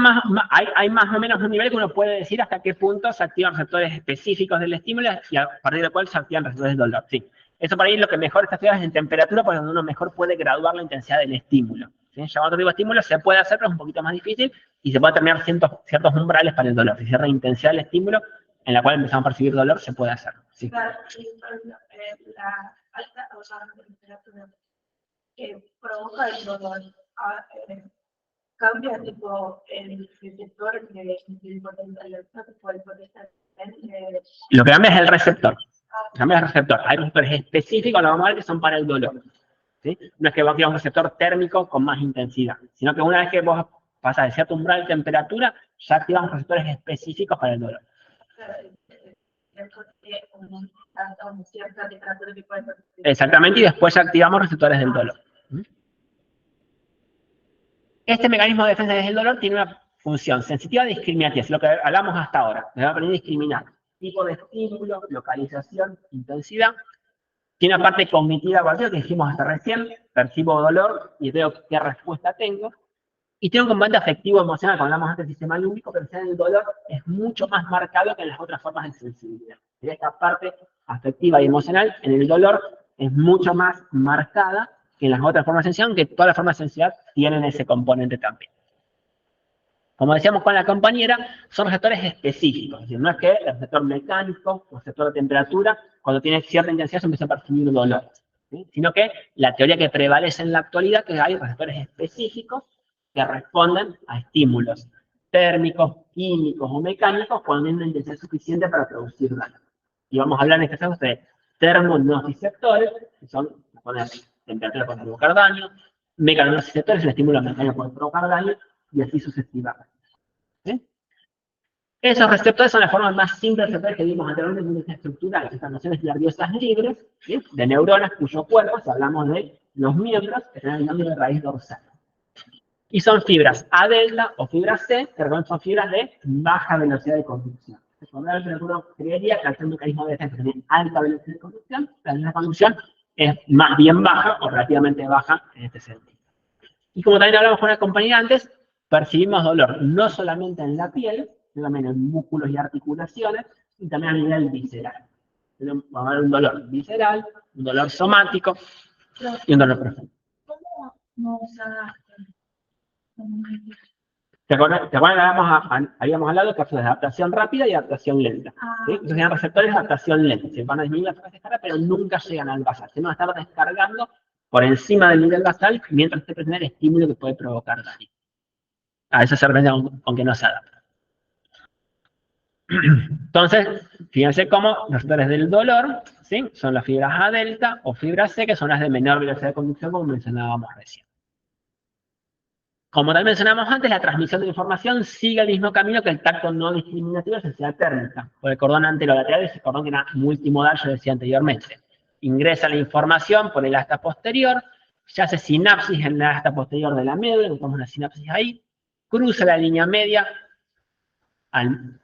hay más o menos un nivel que uno puede decir hasta qué punto se activan receptores específicos del estímulo y a partir del cual se activan receptores del dolor. Sí. Eso por ahí lo que mejor está activado es en temperatura, porque donde uno mejor puede graduar la intensidad del estímulo. ¿sí? Llevar otro tipo de estímulo se puede hacer, pero es un poquito más difícil y se puede determinar ciertos umbrales para el dolor. Si cierta intensidad del estímulo en la cual empezamos a percibir dolor, se puede hacer. ¿Sí? La alta o sea, la temperatura que provoca el dolor cambia tipo el receptor del potencial, Lo que cambia es el receptor. Cambia el receptor. Hay receptores específicos, lo vamos a ver, que son para el dolor. ¿Sí? No es que vos quieras un receptor térmico con más intensidad, sino que una vez que vos pasas de cierto umbral de temperatura, ya activamos receptores específicos para el dolor. Exactamente, y después ya activamos receptores del dolor. Este mecanismo de defensa desde el dolor tiene una función sensitiva discriminativa, es lo que hablamos hasta ahora. Me va a aprender a discriminar tipo de estímulo, localización, intensidad. Tiene una parte cognitiva, que dijimos hasta recién, percibo dolor y veo qué respuesta tengo. Y tiene un componente afectivo emocional, como hablamos antes del sistema límbico, pero el dolor es mucho más marcado que en las otras formas de sensibilidad. Esta parte afectiva y emocional en el dolor es mucho más marcada que en las otras formas de sensibilidad, aunque todas las formas de sensibilidad tienen ese componente también. Como decíamos con la compañera, son receptores específicos. Es decir, no es que el receptor mecánico o el receptor de temperatura, cuando tiene cierta intensidad, se empieza a percibir dolor. ¿Sí? Sino que la teoría que prevalece en la actualidad es que hay receptores específicos que responden a estímulos térmicos, químicos o mecánicos cuando tienen una intensidad suficiente para producir daño. Y vamos a hablar en este caso de termonociceptores, que son la temperatura puede provocar daño, mecanonociceptores, el estímulo mecánico puede provocar daño, y así sucesivamente. ¿Sí? Esos receptores son las formas más simples de receptores que vimos anteriormente en esta estructura, estas nociones nerviosas libres, ¿sí? De neuronas cuyo cuerpo, si hablamos de los miembros, que tienen el nombre de raíz dorsal. Y son fibras A delta o fibras C, que son fibras de baja velocidad de conducción. Probablemente uno creería que al ser un mecanismo de defensa tiene alta velocidad de conducción, la velocidad de conducción es más bien baja o relativamente baja en este sentido. Y como también hablamos con la compañera antes, percibimos dolor no solamente en la piel, sino también en músculos y articulaciones, y también a nivel visceral. Vamos a ver un dolor visceral, un dolor somático y un dolor profundo. ¿Cómo nos adaptan? ¿Te acuerdas que habíamos hablado de adaptación rápida y adaptación lenta? ¿Sí? Entonces serían receptores de adaptación lenta. Se van a disminuir la frecuencia de descarga, pero nunca llegan al basal. Se van a estar descargando por encima del nivel basal mientras esté presente el estímulo que puede provocar daño. A eso se refiere aunque no se adapta. Entonces, fíjense cómo los receptores del dolor, ¿sí? Son las fibras A delta o fibras C, que son las de menor velocidad de conducción, como mencionábamos recién. Como también mencionamos antes, la transmisión de información sigue el mismo camino que el tacto no discriminativo de sensibilidad térmica. Por el cordón anterolateral, ese cordón que era multimodal, yo decía anteriormente. Ingresa la información por el asta posterior, se hace sinapsis en la asta posterior de la médula, encontramos una sinapsis ahí, cruza la línea media al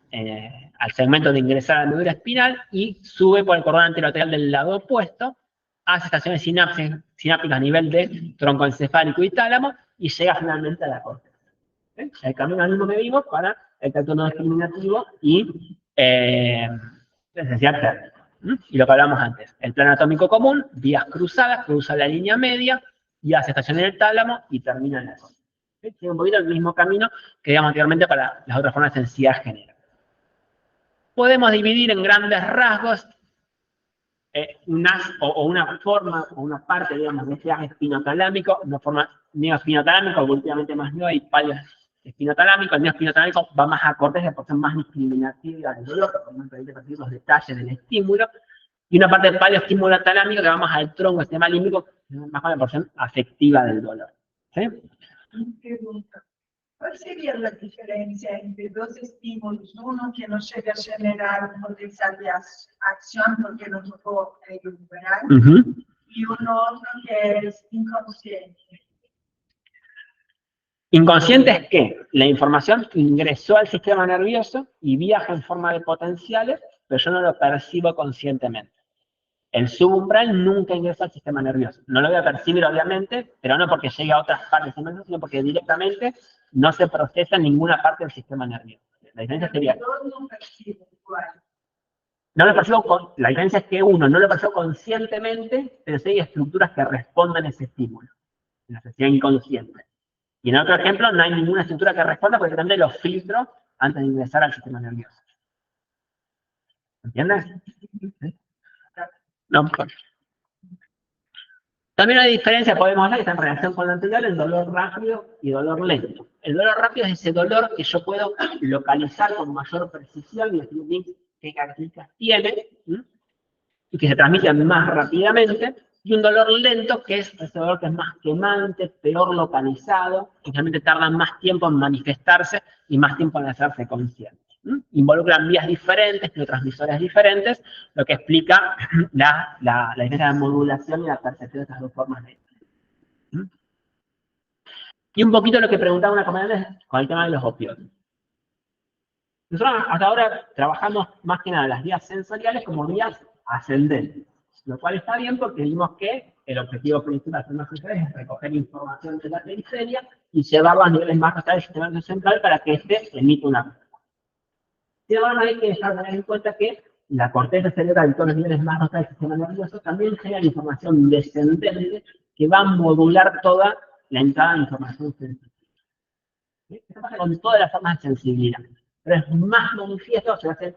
segmento de ingresar a la médula espinal y sube por el cordón anterolateral del lado opuesto, hace estaciones sinápticas a nivel de tronco encefálico y tálamo, y llega finalmente a la córtex. ¿Sí? El camino mismo que vimos para el tacto no discriminativo y sensibilidad térmica. Y lo que hablamos antes, el plano anatómico común, vías cruzadas, cruza la línea media y hace estación en el tálamo y termina en la córtex. ¿Sí? Tiene un poquito el mismo camino que digamos anteriormente para las otras formas de sensibilidad general. Podemos dividir en grandes rasgos una forma o una parte, digamos, de este eje espinotalámico, una forma neoespinotalámica, o últimamente más nueva y palio espinotalámico. El neoespinotalámico va más a corteza por ser más discriminativa del dolor, por permite percibir los detalles del estímulo, y una parte del palio estimulatalámico que va más al tronco, sistema límbico, más con la porción afectiva del dolor. ¿Sí? Pregunta. ¿Cuál sería la diferencia entre dos estímulos? Uno que nos llega a generar un potencial de acción porque nos tocó recuperar, y uno otro que es inconsciente. Inconsciente es que la información ingresó al sistema nervioso y viaja en forma de potenciales, pero yo no lo percibo conscientemente. El subumbral nunca ingresa al sistema nervioso. No lo voy a percibir, obviamente, pero no porque llegue a otras partes del nervioso, sino porque directamente no se procesa en ninguna parte del sistema nervioso. La diferencia sería... No lo percibo la diferencia es que uno no lo percibo conscientemente, pero sí hay estructuras que responden a ese estímulo. La sensibilidad inconsciente. Y en otro ejemplo no hay ninguna estructura que responda porque también los filtro antes de ingresar al sistema nervioso. ¿Entiendes? No. También hay diferencia, podemos ver que está en relación con lo anterior, el dolor rápido y dolor lento. El dolor rápido es ese dolor que yo puedo localizar con mayor precisión y decir qué características tiene, ¿sí? Y que se transmite más rápidamente. Y un dolor lento, que es ese dolor que es más quemante, peor localizado, que realmente tarda más tiempo en manifestarse y más tiempo en hacerse consciente. Involucran vías diferentes, neurotransmisores diferentes, lo que explica la diferencia de modulación y la percepción de estas dos formas de. Y un poquito lo que preguntaba una compañera con el tema de los opioides. Nosotros hasta ahora trabajamos más que nada las vías sensoriales como vías ascendentes, lo cual está bien porque vimos que el objetivo principal de los sensores es recoger información de la periferia y llevarla a niveles más altos del sistema nervioso central para que éste emita una respuesta. Y ahora hay que dejar de tener en cuenta que la corteza cerebral en todos los niveles más altos del sistema nervioso también genera información descendente que va a modular toda la entrada de información sensible. Esto pasa con todas las formas de sensibilidad, pero es más manifiesto, se hace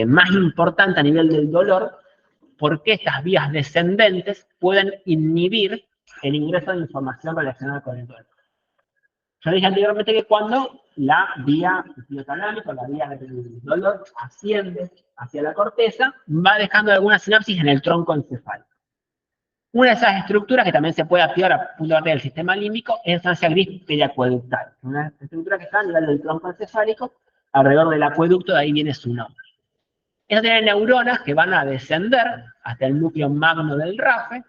más importante a nivel del dolor, porque estas vías descendentes pueden inhibir el ingreso de información relacionada con el dolor. Yo dije anteriormente que cuando la vía hipotálamica, la vía del dolor, asciende hacia la corteza, va dejando alguna sinapsis en el tronco encefálico. Una de esas estructuras que también se puede activar a punto del sistema límbico es la sustancia gris periacueductal. Una estructura que está a nivel del tronco encefálico, alrededor del acueducto, de ahí viene su nombre. Eso tiene neuronas que van a descender hasta el núcleo magno del rafe,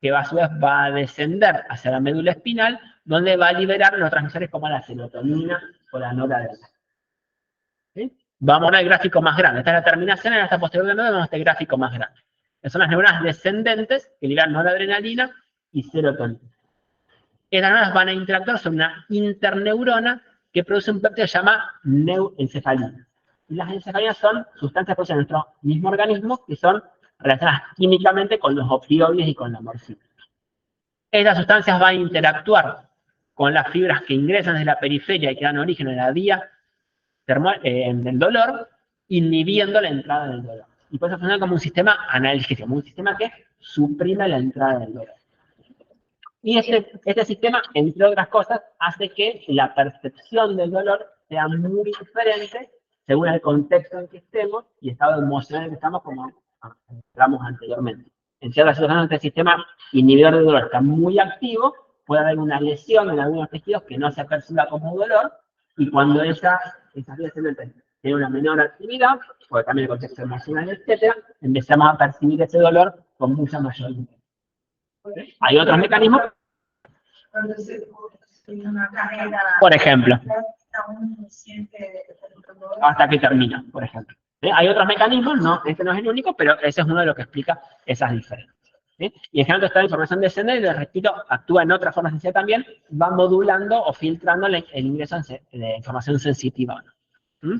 que a su vez va a descender hacia la médula espinal, donde va a liberar neurotransmisores como la serotonina o la noradrenalina. ¿Sí? Vamos a ver el gráfico más grande. Esta es la terminación, en esta posterior de vemos este gráfico más grande. Son las neuronas descendentes que liberan noradrenalina y serotonina. Estas neuronas van a interactuar sobre una interneurona que produce un péptido que se llama neuroencefalina. Y las encefalinas son sustancias producidas en nuestro mismo organismo que son relacionadas químicamente con los opioides y con la morfina. Estas sustancias van a interactuar con las fibras que ingresan desde la periferia y que dan origen a la vía del dolor, inhibiendo la entrada del dolor. Y por eso funciona como un sistema analgésico, como un sistema que suprime la entrada del dolor. Y este sistema, entre otras cosas, hace que la percepción del dolor sea muy diferente según el contexto en que estemos y el estado emocional en que estamos, como hablamos anteriormente. En ciertas situaciones, este sistema inhibidor del dolor está muy activo, puede haber una lesión en algunos tejidos que no se perciba como dolor, y cuando esas vías tienen una menor actividad, porque cambia el contexto emocional, etc., empezamos a percibir ese dolor con mucha mayor intensidad. Hay otros mecanismos. Cuando se tiene una carrera, por ejemplo, aún siente el dolor. hasta que termina, por ejemplo. ¿Sí? Hay otros mecanismos, no, este no es el único, pero ese es uno de los que explica esas diferencias. ¿Sí? Y en general, esta información descendente, les repito, actúa en otra forma sensitiva también, va modulando o filtrando el ingreso de información sensitiva. ¿Mm?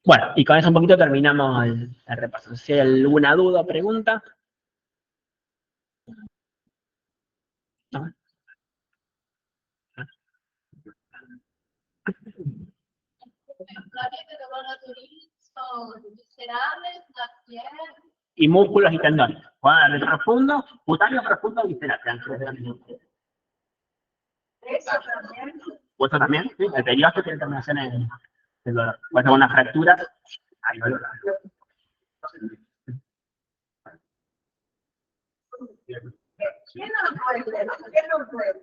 Bueno, y con eso un poquito terminamos el repaso. Si hay alguna duda o pregunta. ¿No? Y músculos y tendones. Juan profundo, cutáneo profundo y visceral. Eso también. O eso también, ¿sí? El periodo tiene terminaciones de dolor. Puede ser una fractura, hay dolor. ¿Quién no puede? ¿Quién no puede?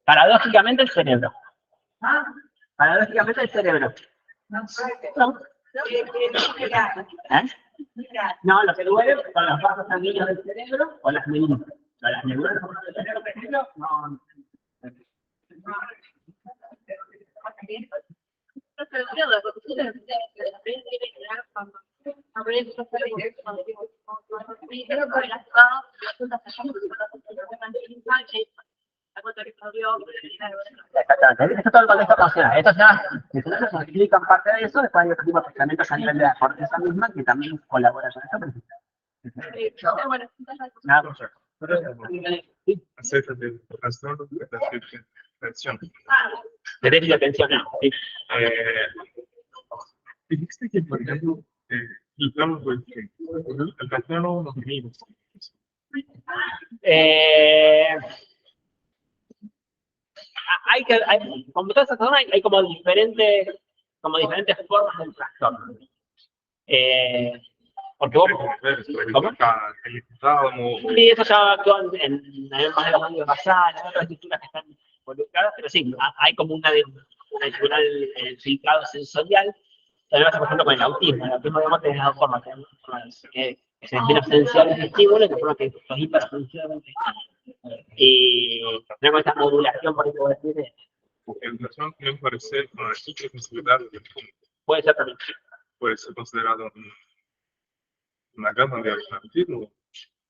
Paradójicamente el cerebro. ¿Ah? Paradójicamente el cerebro. No puede. No. ¿Eh? Mira, No, lo que duele son los vasos sanguíneos del cerebro o las neuronas. Las neuronas del cerebro, por ejemplo, no. Exactamente, esto es todo el contexto emocional. Esto ya, se explican parte de eso, después hay otro tipo de pensamientos a nivel de la corteza misma que también colabora con eso. Nada, profesor. acerca del trastorno de atención. De déficit de atención, no. Sí. Dijiste que, por ejemplo, el trastorno no tiene como todas esas zonas hay como diferentes formas del trastorno. Porque vos, ¿cómo? Sí, eso ya actúa en más de los años basales, otras estructuras que están involucradas, pero sí, hay como una dificultad del filtrado sensorial. También pasa, por ejemplo, con el autismo. El autismo, digamos, tiene dos formas. Que se menos sensorial el estímulo, y de forma que los hiperfuncionan. Y tenemos esta modulación, por ejemplo, de Educación puede parecer considerado puede ser también. puede ser considerado una gama de autismo.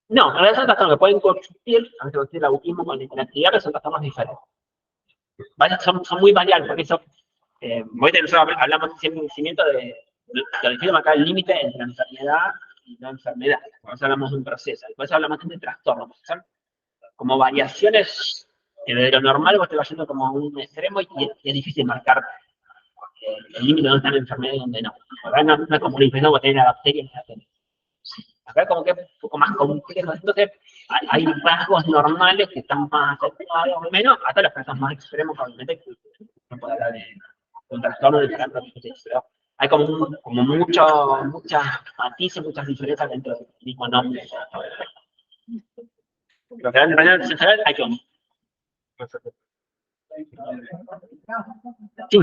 No, en realidad son trastornos que pueden coexistir, a veces el autismo con la hiperactividad, pero son trastornos diferentes. Son muy variables, porque eso, nosotros hablamos siempre de crecimiento de lo difícil marcar el límite entre la enfermedad y la enfermedad. Por eso hablamos de un proceso, después hablamos de trastornos, son como variaciones que de lo normal vos te vas yendo como a un extremo y es difícil marcar el límite de dónde está la enfermedad y dónde no. Acá no es como una infección que tiene la bacteria y la tenés. Acá como que es un poco más complejo. Entonces hay rasgos normales que están más aceptados o menos, hasta los casos más extremos, obviamente, que no puede hablar de un trastorno de carácter, pero hay como muchas matices, muchas diferencias dentro del mismo nombre. Pero en general hay como... Sí.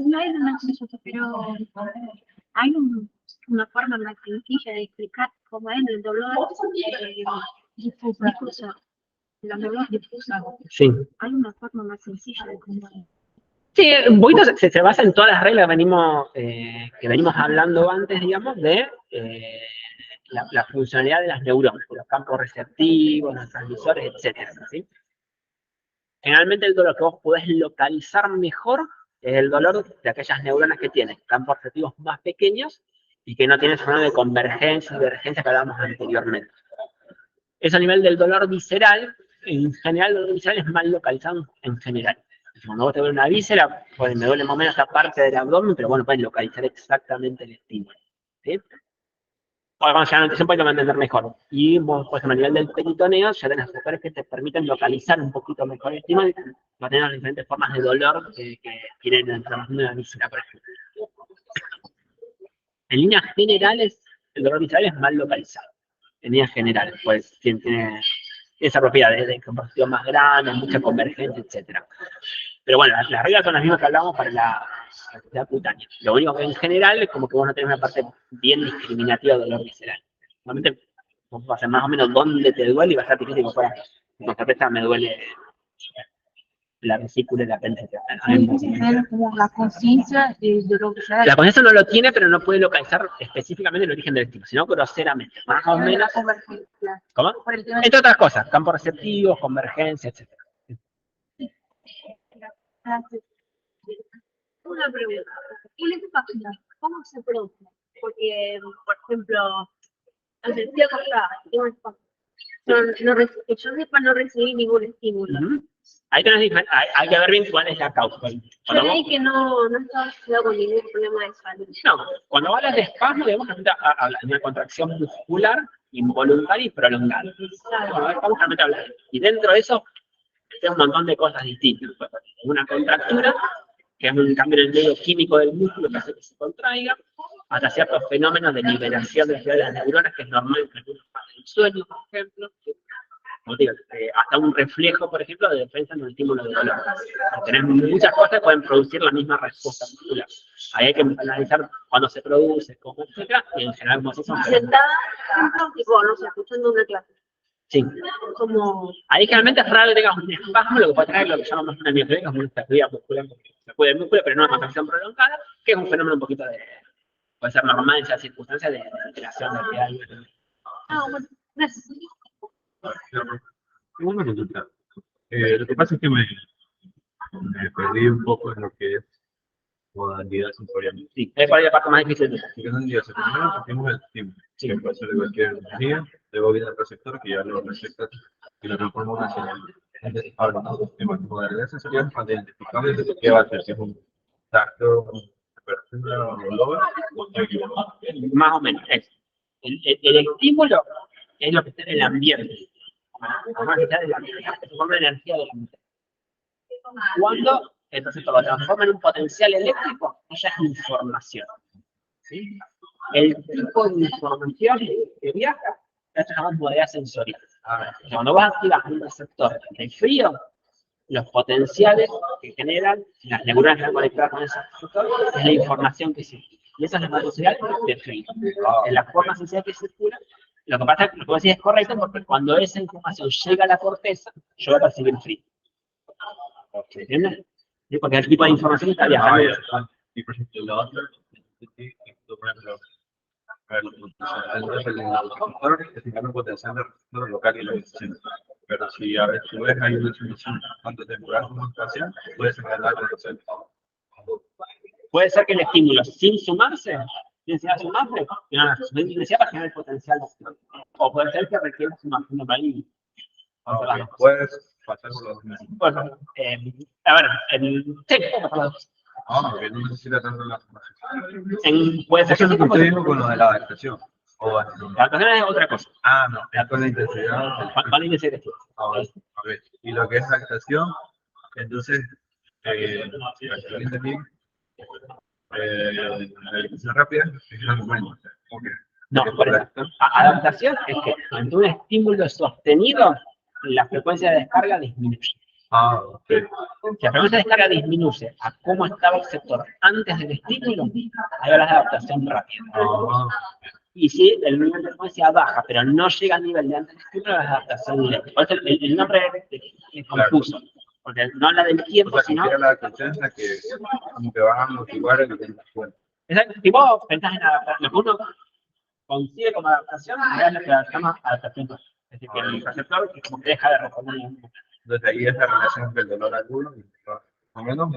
No es una cosa, pero hay una forma más sencilla de explicar cómo es el dolor difuso. Los dolores difusos. Sí. Hay una forma más sencilla de cómo es. Sí, un poquito se basa en todas las reglas que venimos hablando antes, digamos, de la funcionalidad de las neuronas, los campos receptivos, los transmisores, etcétera, ¿sí? Generalmente el dolor que vos podés localizar mejor es el dolor de aquellas neuronas que tienen campos receptivos más pequeños y que no tienen fenómeno de convergencia y divergencia que hablábamos anteriormente. Eso a nivel del dolor visceral, en general el dolor visceral es mal localizado en general. Cuando vos te duele una víscera, pues me duele más o menos esta parte del abdomen, pero bueno, pueden localizar exactamente el estímulo. ¿Sí? Ahora vamos a llegar a un poquito a entender mejor. Y vos, pues a nivel del peritoneo, ya tenés factores que te permiten localizar un poquito mejor el estímulo y no tener las diferentes formas de dolor que tienen la inflamación de la víscera, por ejemplo. En líneas generales, el dolor visceral es mal localizado. En líneas generales, pues tiene esa propiedad de composición más grande, mucha convergencia, etc. Pero bueno, las reglas son las mismas que hablábamos para la actividad cutánea. Lo único que en general es como que vos no tenés una parte bien discriminativa de dolor visceral. Normalmente vos vas a saber más o menos dónde te duele y vas a ser difícil que puedas constatar, me duele la vesícula y la apéndice. Como la conciencia de lo que sea. La conciencia no lo tiene, pero no puede localizar específicamente el origen del estímulo, sino groseramente, más o menos. ¿Cómo? Entre otras cosas, campos receptivos, convergencia, etc. Una pregunta. ¿Y la página cómo se produce? Porque, por ejemplo, al sentido contrario, yo sepa no recibí ningún estímulo. Ahí tenés hay que ver bien cuál es la causa. Yo leí que no estaba asociado con ningún problema de salud. No, cuando hablas de espasmo, digamos, hablas de una contracción muscular involuntaria y prolongada. Bueno, estamos realmente hablando. Y dentro de eso, hay un montón de cosas distintas. Una contractura, que es un cambio en el medio químico del músculo que hace que se contraiga, hasta ciertos fenómenos de liberación de las neuronas, que es normal en algunos fases del sueño, por ejemplo. Como digo, hasta un reflejo, por ejemplo, de defensa en un estímulo de dolor. Tener muchas cosas que pueden producir la misma respuesta muscular. Ahí hay que analizar cuándo se produce, cómo, etcétera, y en general como se son. Sentada, por ejemplo, tipo, no sé, escuchando una clase. Sí. Como... Ahí generalmente es raro que tengas un espasmo, lo que puede tener lo que llamamos una miofibrosis, que es una pérdida muscular, se puede el músculo, pero no una contracción prolongada, que es un fenómeno un poquito puede ser normal en esas circunstancias de alteración de algo. Ah, bueno, gracias. Una consulta. Lo que pasa es que me perdí un poco en lo que es modalidad sensorial. Sí, es para la parte más difícil. Así que son días. Primero sentimos el estímulo, que puede ser de cualquier día. Luego viene el receptor, que ya lo recepta y lo transforma en una señal. Entonces, ahora, en modalidad sensorial, cuando identificamos qué va a ser, si es un tacto, temperatura, olor, o equivocado. Más o menos. El estímulo es lo que está en el ambiente. Además, está en el ambiente. Se forma energía del ambiente. Cuando el receptor lo transforma en un potencial eléctrico, ella es información. ¿Sí? El tipo de información que viaja es una modalidad sensorial. Cuando vas a activar un receptor de frío, los potenciales que generan las neuronas que están conectadas con ese receptor es la información que circula. Y esa es la potencial de frío. En la forma sensorial que circula, lo que pasa es que lo que vos decís es correcto porque cuando esa información llega a la corteza, yo voy a percibir frío. ¿Entiendes? ¿Sí? Porque el tipo de información está viajando. Y por ejemplo, la otra, por ejemplo, entonces el receptor es un potencial de receptor local y lo distinto. Pero si a veces hay una solución tanto temporal como espacial, puedes engañar con el Puede ser que el estímulo sin sumarse, sin sumarse, tiene una suficiencia para generar el potencial de acción. O puede ser que requiera sumación de país. Puedes pasar por los dos. Bueno, a ver, sí, por los dos. Que no necesita tanto la Puede ser eso es lo que como te digo con lo de la adaptación. la adaptación es otra cosa. No, es con la intensidad. Con la intensidad que Okay. Y lo que es adaptación, entonces, la electricidad rápida es la momento. no, por eso. Adaptación es que ante un estímulo sostenido, la frecuencia de descarga disminuye. Okay. Si la frecuencia de descarga disminuye a cómo estaba el receptor antes del estímulo, hay horas de adaptación rápida. Y si el nivel de frecuencia baja, pero no llega al nivel de antes del estímulo, es adaptación lenta. Por eso el nombre es confuso, porque no habla del tiempo, sino... la conciencia que te van a amortiguar el que Exacto. Si vos pensás en adaptación, lo que uno consigue como adaptación, es lo que llama adaptación. Es decir, que el receptor como que deja de responder. Entonces ahí es la relación del dolor agudo, más o menos.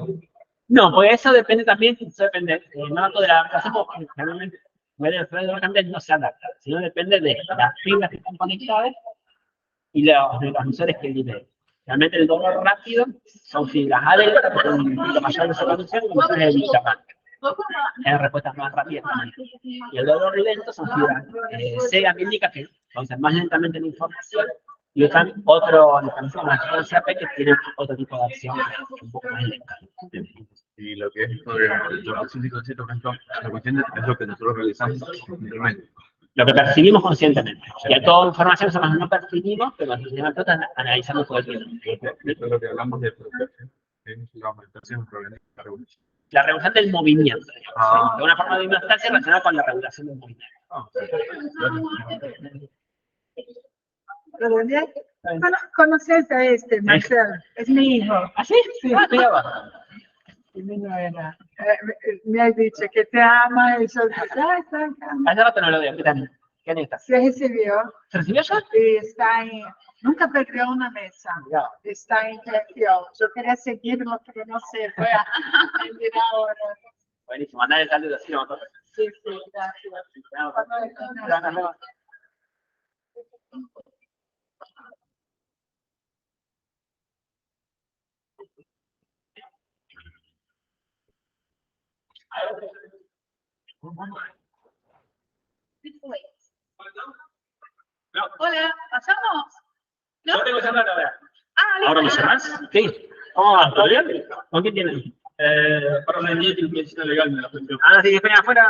No, pues eso depende también, eso depende, no tanto de la adaptación, porque generalmente el dolor cambiante no se adapta, sino depende de las fibras que están conectadas y los neurotransmisores que liberan. Realmente el dolor rápido son fibras adentro, con un poquito mayor de su conducción, y son el glutamato. Hay respuestas más rápidas también. Y el dolor lento son fibras C-amílicas que avanzan más lentamente la información y usan otro mecanismo, una frecuencia P, que tiene otro tipo de acción un poco más lenta. Y lo que es sobre la acción inconsciente, por ejemplo, la cuestión es lo que nosotros realizamos conscientemente. Lo que percibimos conscientemente. Y a toda información nosotros no percibimos, pero nosotros analizamos todo el tiempo. Esto es lo que hablamos de progresión, que es la aumentación de la revolución. La regulación del movimiento, digamos, de una forma de homeostasia relacionada con la regulación del movimiento. ¿Conoces a este, Marcel? Es mi hijo. ¿Ah, sí? Sí. Mira, va. Mi novena. Me has dicho que te ama y yo Hace rato no lo veo. ¿Qué tal? ¿Qué necesitas? se recibió ¿Se recibió ya? y está en... Nunca perdió una mesa. Ya. Está en creación. Yo quería seguirlo, pero no sé, voy a seguir ahora. Buenísimo. Andá de saludos así, nosotros. Sí, gracias. Nos vemos. No. Hola, ¿pasamos? ¿No? Yo tengo que cerrar ahora. Listo. ¿Ahora me cerrás? Sí. ¿Todo bien? ¿Con quién tienen? Para la niña y medicina legal de la función. Sí, espera, afuera.